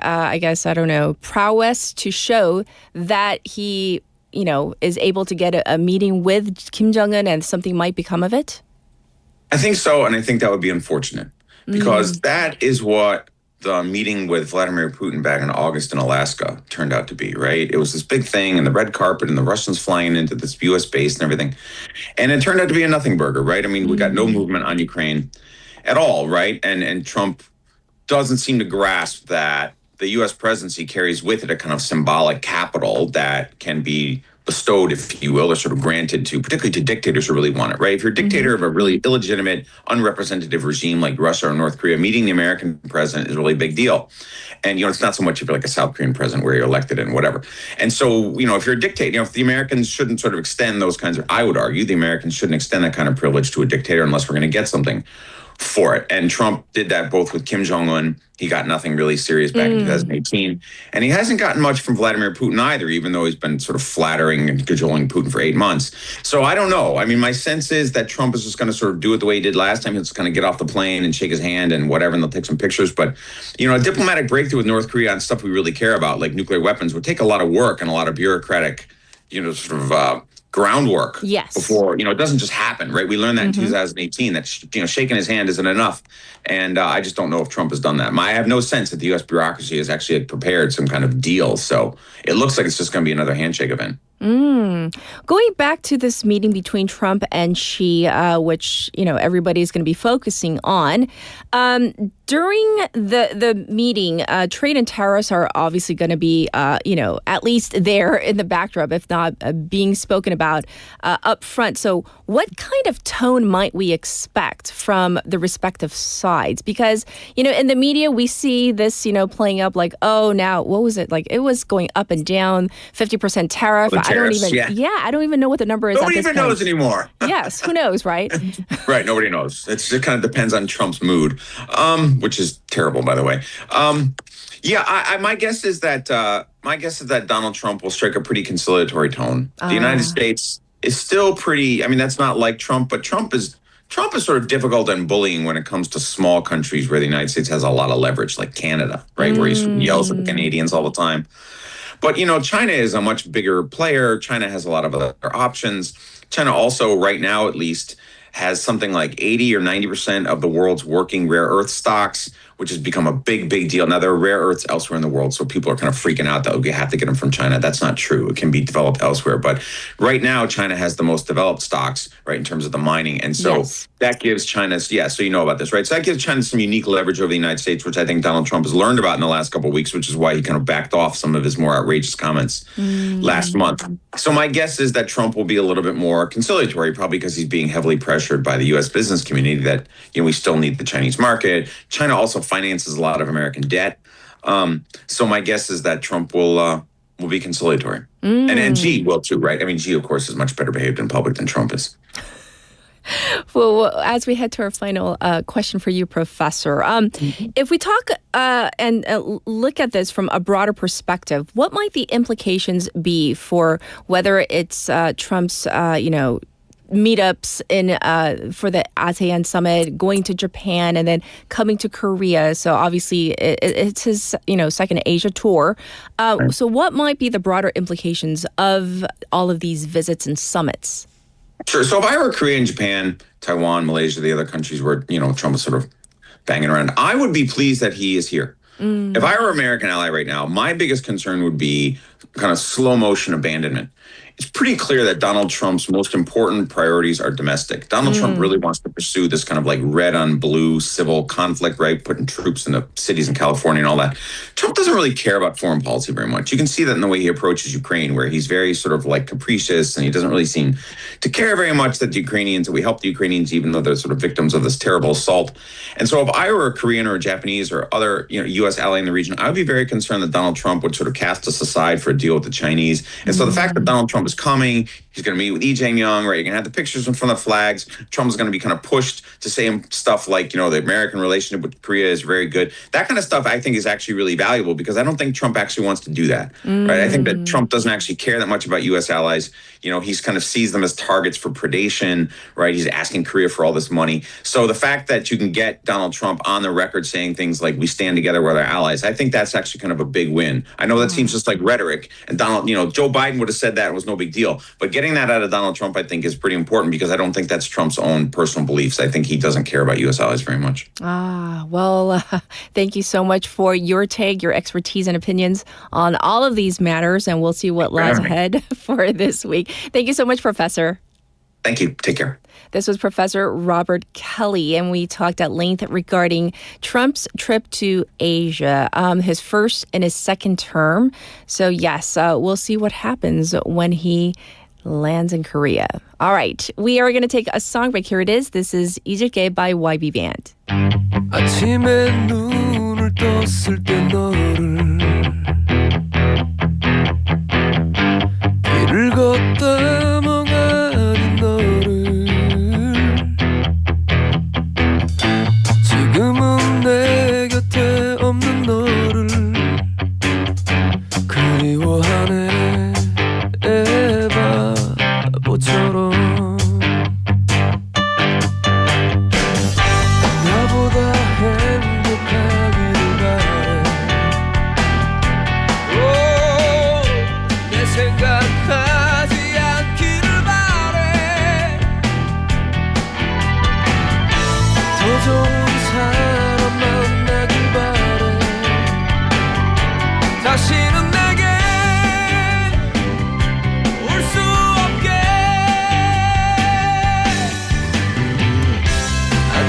prowess to show that he, is able to get a meeting with Kim Jong-un and something might become of it? I think so, and I think that would be unfortunate. Because that is what the meeting with Vladimir Putin back in August in Alaska turned out to be, right? It was this big thing and the red carpet and the Russians flying into this U.S. base and everything. And it turned out to be a nothing burger, right? I mean, we got no movement on Ukraine at all, right? And Trump doesn't seem to grasp that the U.S. presidency carries with it a kind of symbolic capital that can be bestowed, if you will, or sort of granted to, particularly to dictators who really want it, right? If you're a dictator of a really illegitimate, unrepresentative regime like Russia or North Korea, meeting the American president is a really big deal. And, it's not so much if you're like a South Korean president where you're elected and whatever. And so, if you're a dictator, if the Americans shouldn't sort of extend those kinds of, I would argue, the Americans shouldn't extend that kind of privilege to a dictator unless we're going to get something for it. And Trump did that both with Kim Jong-un. He got nothing really serious back in 2018. And he hasn't gotten much from Vladimir Putin either, even though he's been sort of flattering and cajoling Putin for 8 months. So I don't know. I mean, my sense is that Trump is just going to sort of do it the way he did last time. He'll just kind of get off the plane and shake his hand and whatever, and they'll take some pictures. But, you know, a diplomatic breakthrough with North Korea on stuff we really care about, like nuclear weapons, would take a lot of work and a lot of bureaucratic, you know, sort of groundwork before, you know, it doesn't just happen, right? We learned that in 2018, that, you know, shaking his hand isn't enough. And I just don't know if Trump has done that. I have no sense that the U.S. bureaucracy has actually prepared some kind of deal. So it looks like it's just going to be another handshake event. Going back to this meeting between Trump and Xi, which, you know, everybody's going to be focusing on, during the meeting, trade and tariffs are obviously going to be, you know, at least there in the backdrop, if not being spoken about up front. So what kind of tone might we expect from the respective sides? Because, you know, in the media, we see this, you know, playing up like, oh, now, what was it? Like, it was going up and down, 50% tariff. I don't even, I don't even know what the number is. Nobody even knows anymore. Yes, who knows, right? Right, nobody knows. It kind of depends on Trump's mood, which is terrible, by the way. My guess is that Donald Trump will strike a pretty conciliatory tone. The United States is still pretty. I mean, that's not like Trump, but Trump is sort of difficult and bullying when it comes to small countries where the United States has a lot of leverage, like Canada, right, where he yells at the Canadians all the time. But, you know, China is a much bigger player. China has a lot of other options. China also, right now at least, has something like 80 or 90% of the world's working rare earth stocks, which has become a big, big deal. Now, there are rare earths elsewhere in the world, so people are kind of freaking out that we have to get them from China. That's not true. It can be developed elsewhere. But right now, China has the most developed stocks, right, in terms of the mining. And so that gives China, so you know about this, right? So that gives China some unique leverage over the United States, which I think Donald Trump has learned about in the last couple of weeks, which is why he kind of backed off some of his more outrageous comments last month. So my guess is that Trump will be a little bit more conciliatory, probably because he's being heavily pressured by the U.S. business community that, you know, we still need the Chinese market. China also finances a lot of American debt. So my guess is that Trump will be conciliatory. And Xi will too, right? I mean, Xi, of course, is much better behaved in public than Trump is. Well, as we head to our final question for you, Professor, if we talk and look at this from a broader perspective, what might the implications be for whether it's Trump's, you know, meetups for the ASEAN summit, going to Japan, and then coming to Korea. So obviously it's his, you know, second Asia tour. So what might be the broader implications of all of these visits and summits? Sure. So if I were Korea and Japan, Taiwan, Malaysia, the other countries where, you know, Trump is sort of banging around, I would be pleased that he is here. If I were an American ally right now, my biggest concern would be kind of slow motion abandonment. It's pretty clear that Donald Trump's most important priorities are domestic. Donald Trump really wants to pursue this kind of like red on blue civil conflict, right? Putting troops in the cities in California and all that. Trump doesn't really care about foreign policy very much. You can see that in the way he approaches Ukraine, where he's very sort of like capricious and he doesn't really seem to care very much that we help the Ukrainians, even though they're sort of victims of this terrible assault. And so if I were a Korean or a Japanese or other, you know, U.S. ally in the region, I would be very concerned that Donald Trump would sort of cast us aside for a deal with the Chinese. And so the fact that Donald Trump is coming, he's going to meet with Lee Jae-myung, right? You're going to have the pictures in front of the flags. Trump is going to be kind of pushed to say stuff like, you know, the American relationship with Korea is very good. That kind of stuff I think is actually really valuable because I don't think Trump actually wants to do that, right? I think that Trump doesn't actually care that much about U.S. allies. You know, he's kind of sees them as targets for predation, right? He's asking Korea for all this money. So the fact that you can get Donald Trump on the record saying things like, we stand together with our allies, I think that's actually kind of a big win. I know that seems just like rhetoric, and Donald, you know, Joe Biden would have said that it was no big deal. But getting that out of Donald Trump, I think, is pretty important because I don't think that's Trump's own personal beliefs. I think he doesn't care about U.S. allies very much. Well, thank you so much for your take, your expertise and opinions on all of these matters, and we'll see what lies ahead for this week. Thank you so much, Professor. Thank you. Take care. This was Professor Robert Kelly, and we talked at length regarding Trump's trip to Asia, his first in his second term. So yes, we'll see what happens when he lands in Korea. All right, we are going to take a song break. Here it is. This is 일주일째 by YB Band. 아침에 눈을 떴을 때 너를 길을 걷다 멍하니 너를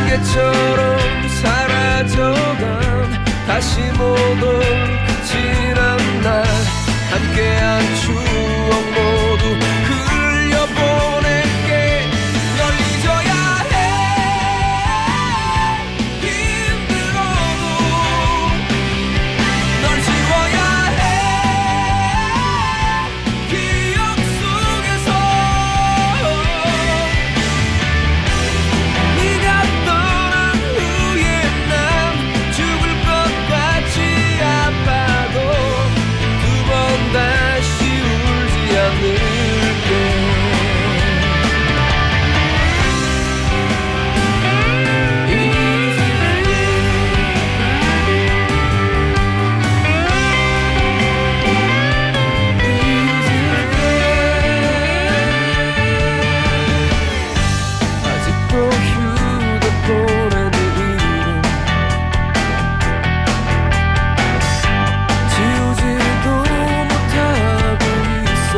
안개처럼 사라져간 다시 못 올 그 지난 날 함께한 추억 모두 흘려보낼게 널 잊어야 해 힘들어도 널 지워야 해 기억 속에서 네가 떠난 후에 난 죽을 것 같이 아파도 두 번 다시 울지 않을게 아직도 휴대폰에 네 이름 지우지도 못하고 있어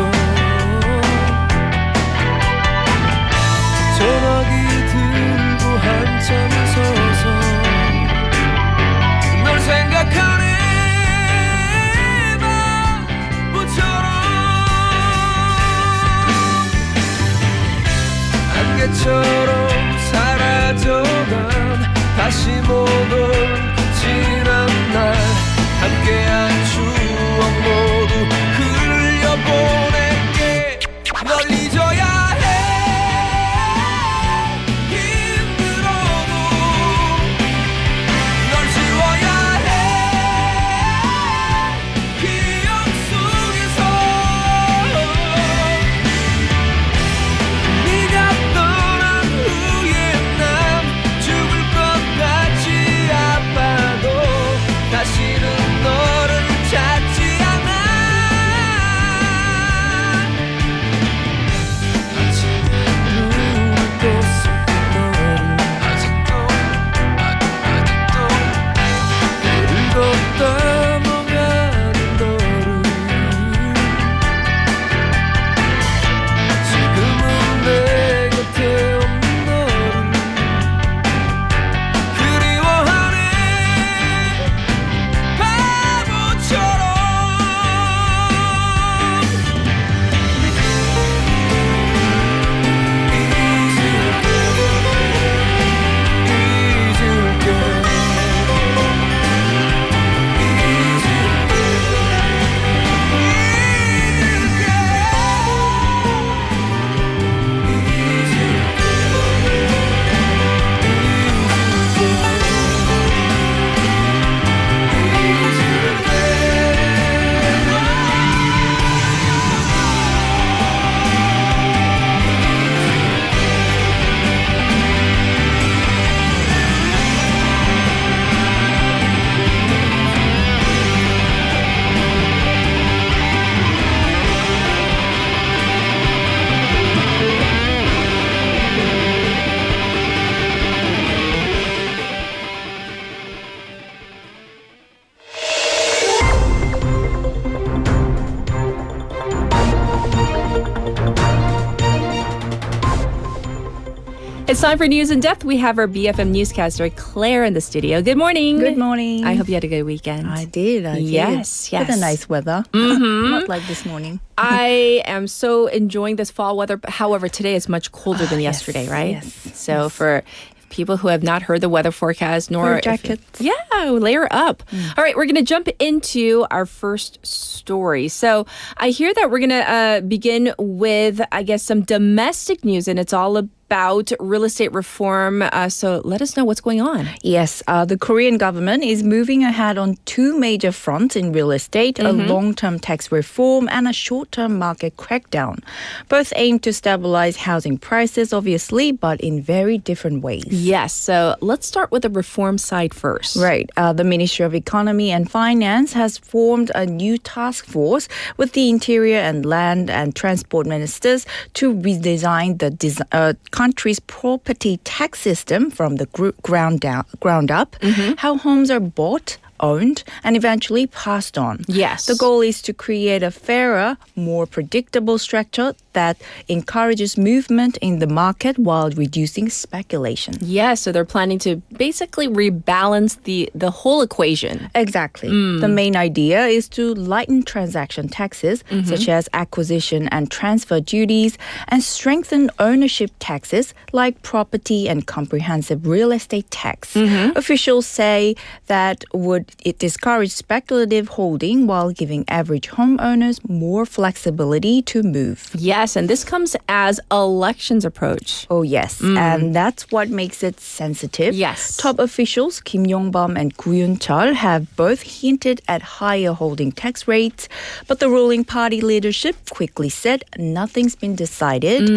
전화기 들고 한참 서서 널 생각하네 바보처럼 안개처럼 사라져간 다시 못 올 그 지난 날 함께한 추억 모두 흘려보낼게 널 잊어야 해 힘들어도 널 지워야 해 기억 속에서 네가 떠난 후에 난 죽을 것 같이 아파도 다시는 너를 찾지 않아 아침에 눈을 떴을 때 너를 아직도 길을 걷다 멍하는 너를 지금은 내 곁에 없는 너를 그리워하네 바보처럼 It's time for News in Depth. We have our BFM newscaster, Claire, in the studio. Good morning. Good morning. I hope you had a good weekend. I did. Yes, yes. With a nice weather. Not like this morning. I am so enjoying this fall weather. However, today is much colder than Yes, yesterday, right? yes, So for people who have not heard the weather forecast, nor Wear jackets. layer up. All right, we're going to jump into our first story. So I hear that we're going to begin with, I guess, some domestic news, and it's all about real estate reform. So let us know what's going on. Yes, the Korean government is moving ahead on two major fronts in real estate, a long-term tax reform and a short-term market crackdown. Both aim to stabilize housing prices, obviously, but in very different ways. Yes, so let's start with the reform side first. Right. The Ministry of Economy and Finance has formed a new task force with the Interior and Land and Transport Ministers to redesign the country's property tax system from the ground up. How homes are bought, owned and eventually passed on. Yes. The goal is to create a fairer, more predictable structure that encourages movement in the market while reducing speculation. Yes, so they're planning to basically rebalance the whole equation. Exactly. The main idea is to lighten transaction taxes, such as acquisition and transfer duties, and strengthen ownership taxes like property and comprehensive real estate tax. Officials say that would it discourage speculative holding while giving average homeowners more flexibility to move. Yes, and this comes as elections approach. Oh, yes. And that's what makes it sensitive. Yes. Top officials Kim Yong-bum and Gu Yun-chul have both hinted at higher holding tax rates, but the ruling party leadership quickly said nothing's been decided.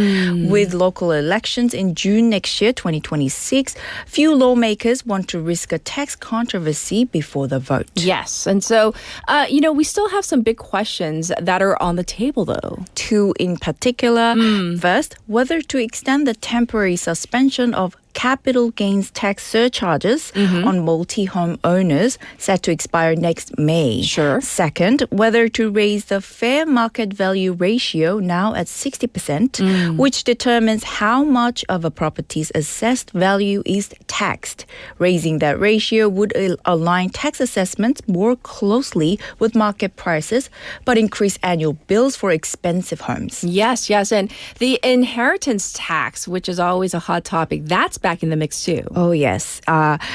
With local elections in June next year, 2026, few lawmakers want to risk a tax controversy before the vote. Yes, and so, we still have some big questions that are on the table, though. Two in particular. First, whether to extend the temporary suspension of capital gains tax surcharges on multi-home owners set to expire next May. Sure. Second, whether to raise the fair market value ratio now at 60%, which determines how much of a property's assessed value is taxed. Raising that ratio would align tax assessments more closely with market prices, but increase annual bills for expensive homes. Yes, and the inheritance tax, which is always a hot topic, that's back in the mix too. Oh, yes.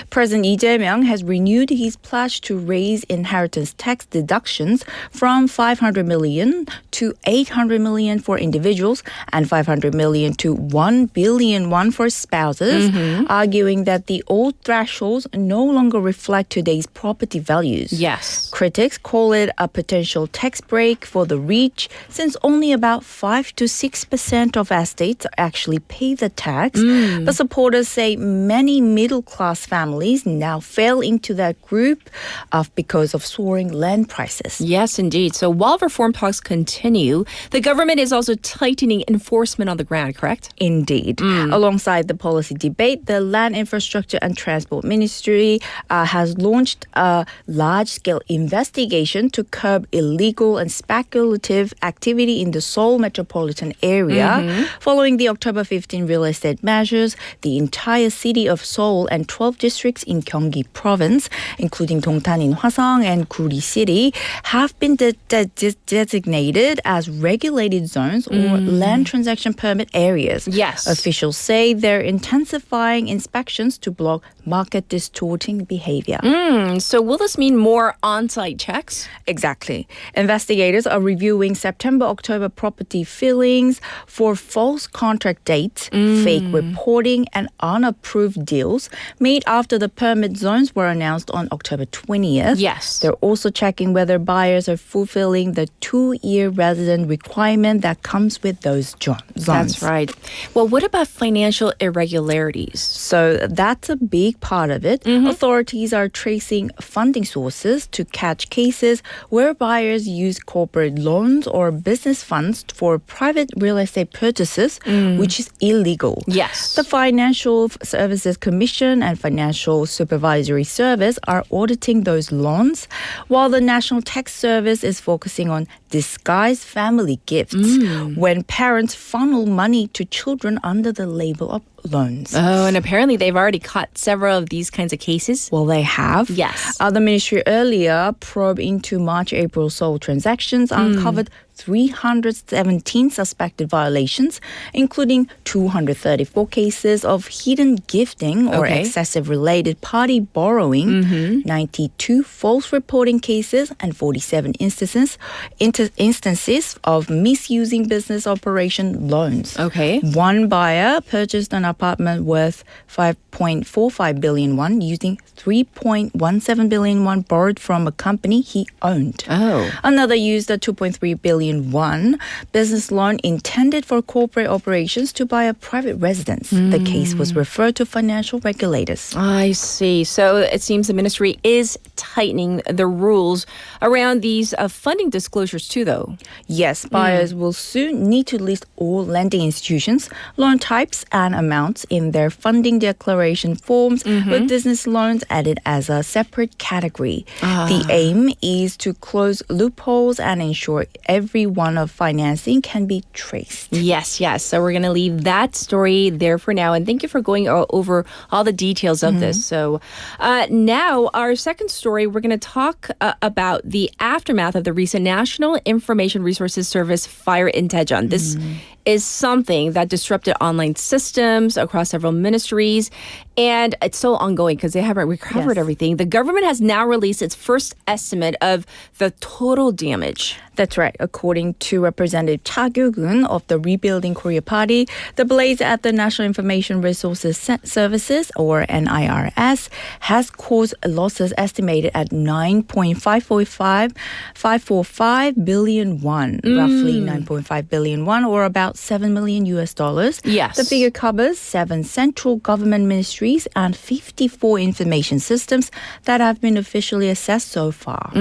President Lee Jae-myung has renewed his pledge to raise inheritance tax deductions from 500 million to 800 million for individuals and 500 million to 1 billion won for spouses, arguing that the old thresholds no longer reflect today's property values. Yes. Critics call it a potential tax break for the rich, since only about 5 to 6% of estates actually pay the tax. But supporters say many middle-class families now fell into that group because of soaring land prices. Yes, indeed. So while reform talks continue, the government is also tightening enforcement on the ground, correct? Indeed. Alongside the policy debate, the Land Infrastructure and Transport Ministry has launched a large-scale investigation to curb illegal and speculative activity in the Seoul metropolitan area. Following the October 15 real estate measures, the entire city of Seoul and 12 districts in Gyeonggi province, including Dongtan in Hwasong and Guri City, have been designated as regulated zones or land transaction permit areas. Yes. Officials say they're intensifying inspections to block market distorting behavior. So will this mean more on-site checks? Exactly. Investigators are reviewing September-October property fillings for false contract dates, fake reporting, and unapproved deals made after the permit zones were announced on October 20th. Yes. They're also checking whether buyers are fulfilling the 2-year resident requirement that comes with those zones. That's right. Well, what about financial irregularities? So that's a big part of it. Authorities are tracing funding sources to catch cases where buyers use corporate loans or business funds for private real estate purchases, which is illegal. Yes. The Financial Services Commission and Financial Supervisory Service are auditing those loans, while the National Tax Service is focusing on disguised family gifts when parents funnel money to children under the label of loans. Oh, and apparently they've already caught several of these kinds of cases. Well, they have. Yes. The ministry earlier probed into March-April Seoul transactions, uncovered 317 suspected violations, including 234 cases of hidden gifting or excessive related party borrowing, 92 false reporting cases, and 47 instances of misusing business operation loans. Okay. One buyer purchased an apartment worth 5.45 billion won using 3.17 billion won borrowed from a company he owned. Oh. Another used a 2.3 billion billion won business loan intended for corporate operations to buy a private residence. The case was referred to financial regulators. I see. So it seems the ministry is tightening the rules around these funding disclosures too, though. Yes, buyers will soon need to list all lending institutions, loan types, and amounts in their funding declaration forms, with business loans added as a separate category. The aim is to close loopholes and ensure every one of financing can be traced. Yes. So we're going to leave that story there for now. And thank you for going over all the details of this. So now our second story, we're going to talk about the aftermath of the recent National Information Resources Service fire in Daejeon. This is something that disrupted online systems across several ministries. And it's still ongoing because they haven't recovered everything. The government has now released its first estimate of the total damage. That's right. According to Representative Cha Kyu-gun of the Rebuilding Korea Party, the blaze at the National Information Resources Services, or NIRS, has caused losses estimated at 9.545 billion won, roughly 9.5 billion won, or about $7 million US. Yes. The figure covers 7 central government ministries and 54 information systems that have been officially assessed so far.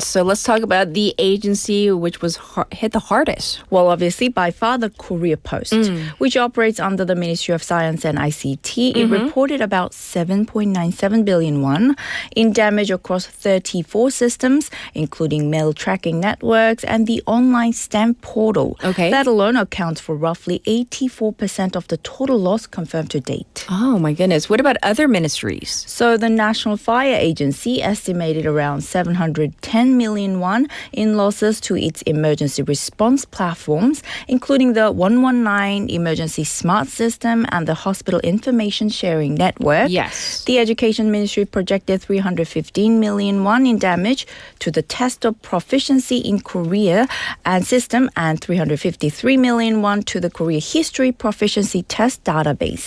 So let's talk about the agency which was hit the hardest. Well, obviously, by far the Korea Post, which operates under the Ministry of Science and ICT. It reported about 7.97 billion won in damage across 34 systems, including mail tracking networks and the online stamp portal. That alone accounts for roughly 84% of the total loss confirmed to date. Oh, my goodness. What about other ministries? So the National Fire Agency estimated around 710 million won in losses to its emergency response platforms, including the 119 emergency smart system and the hospital information sharing network. Yes. The Education Ministry projected 315 million won in damage to the test of proficiency in Korea and system, and 353 million won to the Korea history proficiency test database.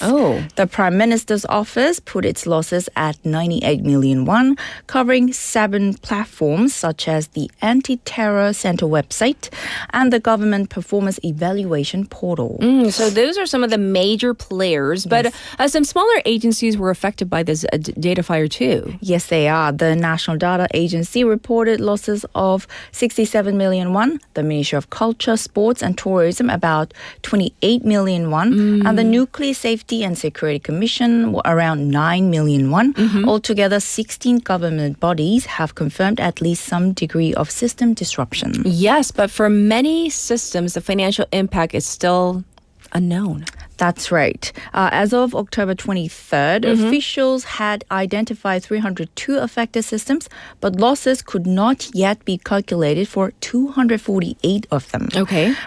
The Prime Minister's office put its losses at 98 million won, covering 7 platforms such as the Anti-Terror Center website and the Government Performance Evaluation Portal. So those are some of the major players, but some smaller agencies were affected by this data fire too. Yes, they are. The National Data Agency reported losses of 67 million won, the Ministry of Culture, Sports and Tourism about 28 million won, and the Nuclear Safety and Security Commission around 9 million won. Altogether, 16 government bodies have confirmed at least some degree of system disruption. Yes, but for many systems, the financial impact is still unknown. That's right. As of October 23rd, officials had identified 302 affected systems, but losses could not yet be calculated for 248 of them.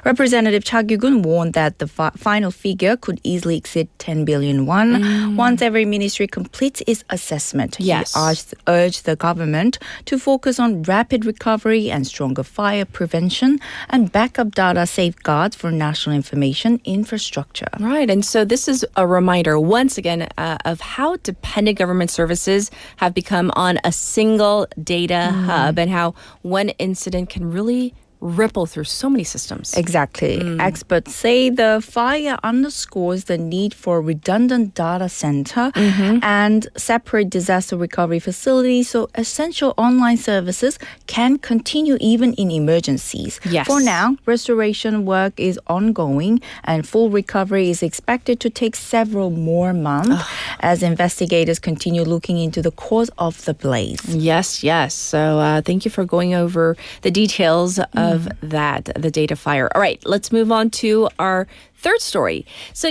Representative Cha Kyu-gun warned that the final figure could easily exceed 10 billion won once every ministry completes its assessment. Yes. He urged the government to focus on rapid recovery and stronger fire prevention and backup data safeguards for national information infrastructure. Right, and so this is a reminder once again of how dependent government services have become on a single data hub and how one incident can really ripple through so many systems. Exactly. Experts say the fire underscores the need for redundant data center and separate disaster recovery facilities so essential online services can continue even in emergencies. Yes. For now, restoration work is ongoing and full recovery is expected to take several more months as investigators continue looking into the cause of the blaze. Yes. So thank you for going over the details of that, the data fire. All right, let's move on to our third story. So,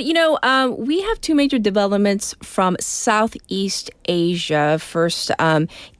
we have 2 major developments from Southeast Asia. First,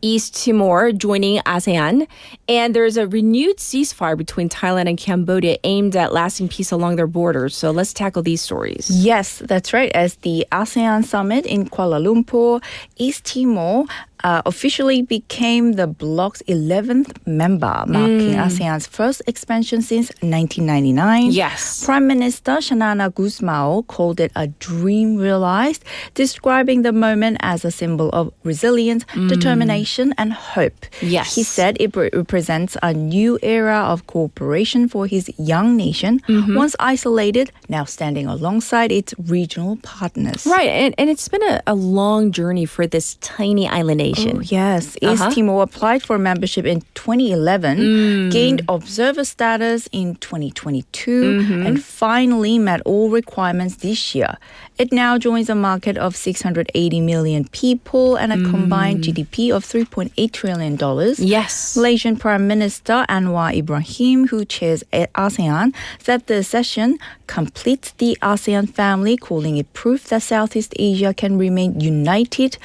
East Timor joining ASEAN. And there's a renewed ceasefire between Thailand and Cambodia aimed at lasting peace along their borders. So let's tackle these stories. Yes, that's right. As the ASEAN summit in Kuala Lumpur, East Timor officially became the bloc's 11th member, marking ASEAN's first expansion since 1999. Yes. Prime Minister Hanana Guzmao called it a dream realized, describing the moment as a symbol of resilience, determination, and hope. Yes. He said it represents a new era of cooperation for his young nation, once isolated, now standing alongside its regional partners. Right, and it's been a long journey for this tiny island nation. Oh, yes. East Timor applied for membership in 2011, gained observer status in 2022, and finally met all requirements this year. It now joins a market of 680 million people and a combined GDP of $3.8 trillion. Yes. Malaysian Prime Minister Anwar Ibrahim, who chairs ASEAN, said the session completes the ASEAN family, calling it proof that Southeast Asia can remain united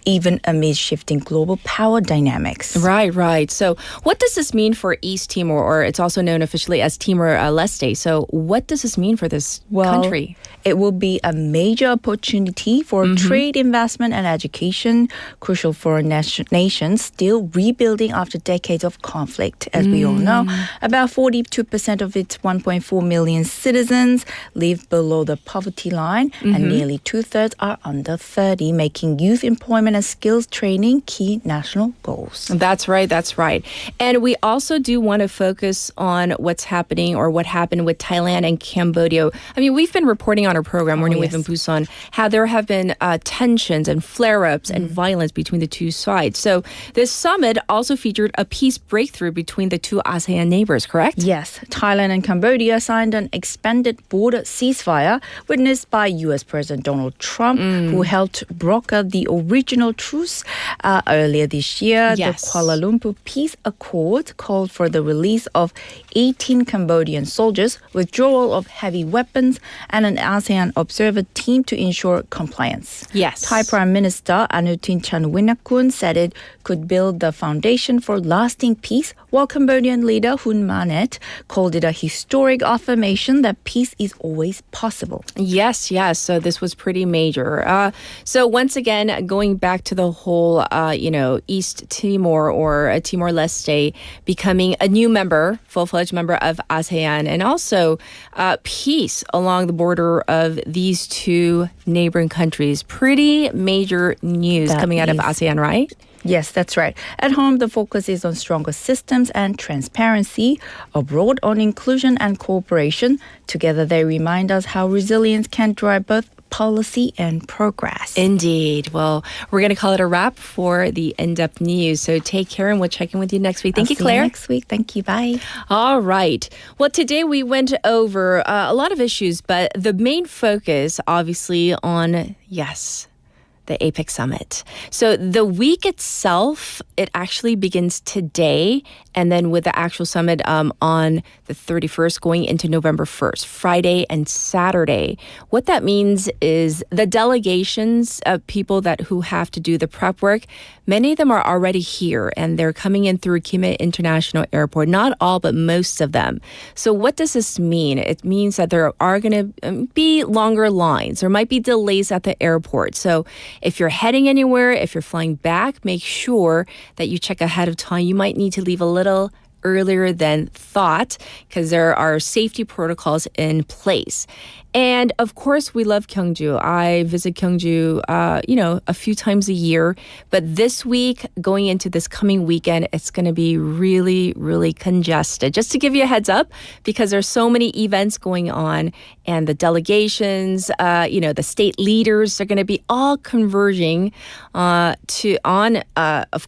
even amid shifting global power dynamics. Right. So what does this mean for East Timor, or it's also known officially as Timor-Leste? So what does this mean for this country? It will be a major opportunity for trade, investment, and education, crucial for a nation still rebuilding after decades of conflict. As we all know, about 42% of its 1.4 million citizens live below the poverty line, and nearly two-thirds are under 30, making youth employment and skills training key national goals. That's right. And we also do want to focus on what's happening or what happened with Thailand and Cambodia. I mean, we've been reporting on our program, Morning Wave in Busan, how there have been tensions and flare-ups and violence between the two sides. So this summit also featured a peace breakthrough between the two ASEAN neighbors, correct? Yes. Thailand and Cambodia signed an expanded border ceasefire witnessed by U.S. President Donald Trump, who helped broker the original truce earlier this year. Yes. The Kuala Lumpur Peace Accord called for the release of 18 Cambodian soldiers, withdrawal of heavy weapons, and an ASEAN observer team to ensure compliance. Yes. Thai Prime Minister Anutin Chanwinakul said it could build the foundation for lasting peace, while Cambodian leader Hun Manet called it a historic affirmation that peace is always possible. Yes. So this was pretty major. So once again, going back to the whole, East Timor or Timor-Leste becoming a new member, full-fledged member of ASEAN, and also peace along the border of these two neighboring countries. Pretty major news coming out of ASEAN, right? Yes, that's right. At home, the focus is on stronger systems and transparency. Abroad, on inclusion and cooperation. Together, they remind us how resilience can drive both policy and progress. Indeed. Well, we're going to call it a wrap for the in-depth news. So take care, and we'll check in with you next week. Thank you, Claire. See you next week. Thank you. Bye. All right. Well, today we went over a lot of issues, but the main focus, obviously, on, the APEC summit. So the week itself, it actually begins today, and then with the actual summit on the 31st going into November 1st, Friday and Saturday. What that means is the delegations of people who have to do the prep work, many of them are already here, and they're coming in through Kim International Airport. Not all, but most of them. So what does this mean? It means that there are going to be longer lines. There might be delays at the airport. So if you're heading anywhere, if you're flying back, make sure that you check ahead of time. You might need to leave a little earlier than thought because there are safety protocols in place. And of course, we love Gyeongju. I visit Gyeongju, a few times a year. But this week, going into this coming weekend, it's going to be really, really congested. Just to give you a heads up, because there's so many events going on, and the delegations, the state leaders are going to be all converging of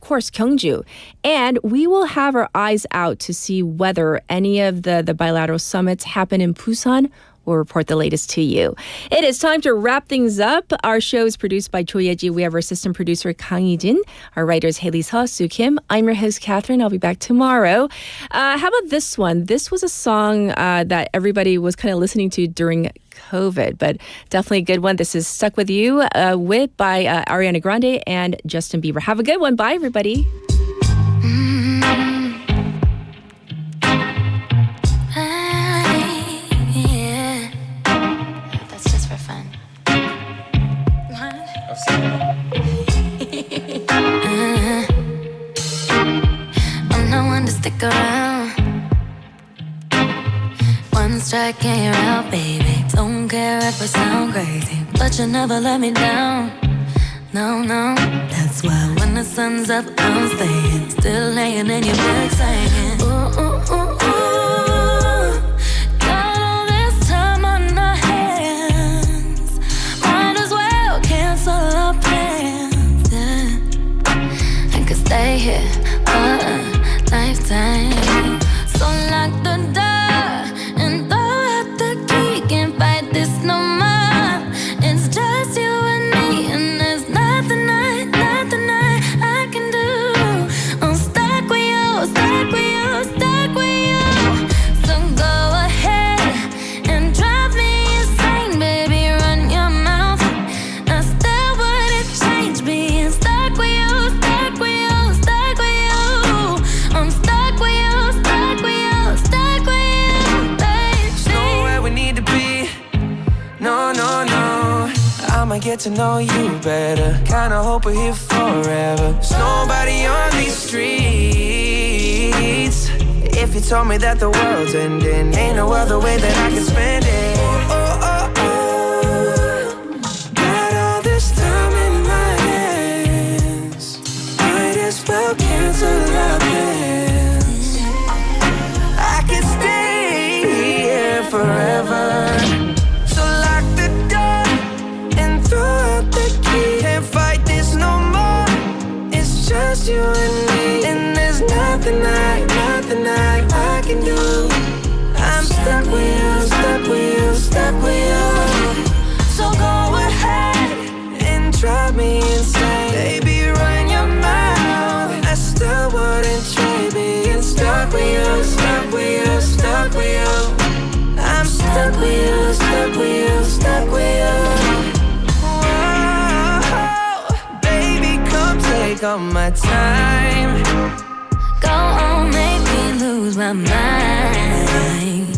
course, Gyeongju. And we will have our eyes out to see whether any of the bilateral summits happen in Busan. We'll report the latest to you. It is time to wrap things up. Our show is produced by Cho Ye-ji. We have our assistant producer, Kang Hee-jin. Our writers, Haley Seo, Soo Kim. I'm your host, Catherine. I'll be back tomorrow. How about this one? This was a song that everybody was kind of listening to during COVID, but definitely a good one. This is Stuck With You by Ariana Grande and Justin Bieber. Have a good one. Bye, everybody. I'm not one to stick around. One strike and you're out, baby. Don't don't care if I sound crazy, but you never let me down. No, no, that's why when the sun's up, I'm staying, still laying in your bed saying, ooh, ooh, ooh, ooh. Got all this time on our hands, might as well cancel our plans. Yeah. I could stay here for a lifetime. So lock the door and throw out the key. Can't fight this no more. It's just you and me, and there's nothing I can do. I'm stuck with you, stuck with you, stuck with you. So go ahead and drive me insane, baby. Run your mouth. I still wouldn't change being stuck with you, stuck with you, stuck with you. I'm stuck with you, stuck with you, stuck with you, baby. There's nowhere we need to be. No, no, no. I'ma get to know you better. Kinda hope we're here forever. There's nobody on these streets. If you told me that the world's ending, ain't no other way that I can spend it. Oh, oh, oh, oh. Got all this time in my hands. Might as well cancel our plans. I could stay here forever. So lock the door and throw out the key. Can't fight this no more. It's just you and me, and there's nothing I can do. I'm stuck with you, stuck with you, stuck with you. So go ahead and drive me insane, baby. Run your mouth. I still wouldn't trade being stuck with you, stuck with you, stuck with you. I'm stuck with you, stuck with you, stuck with you. Whoa, baby, come take all my time. Go on, make me lose my mind.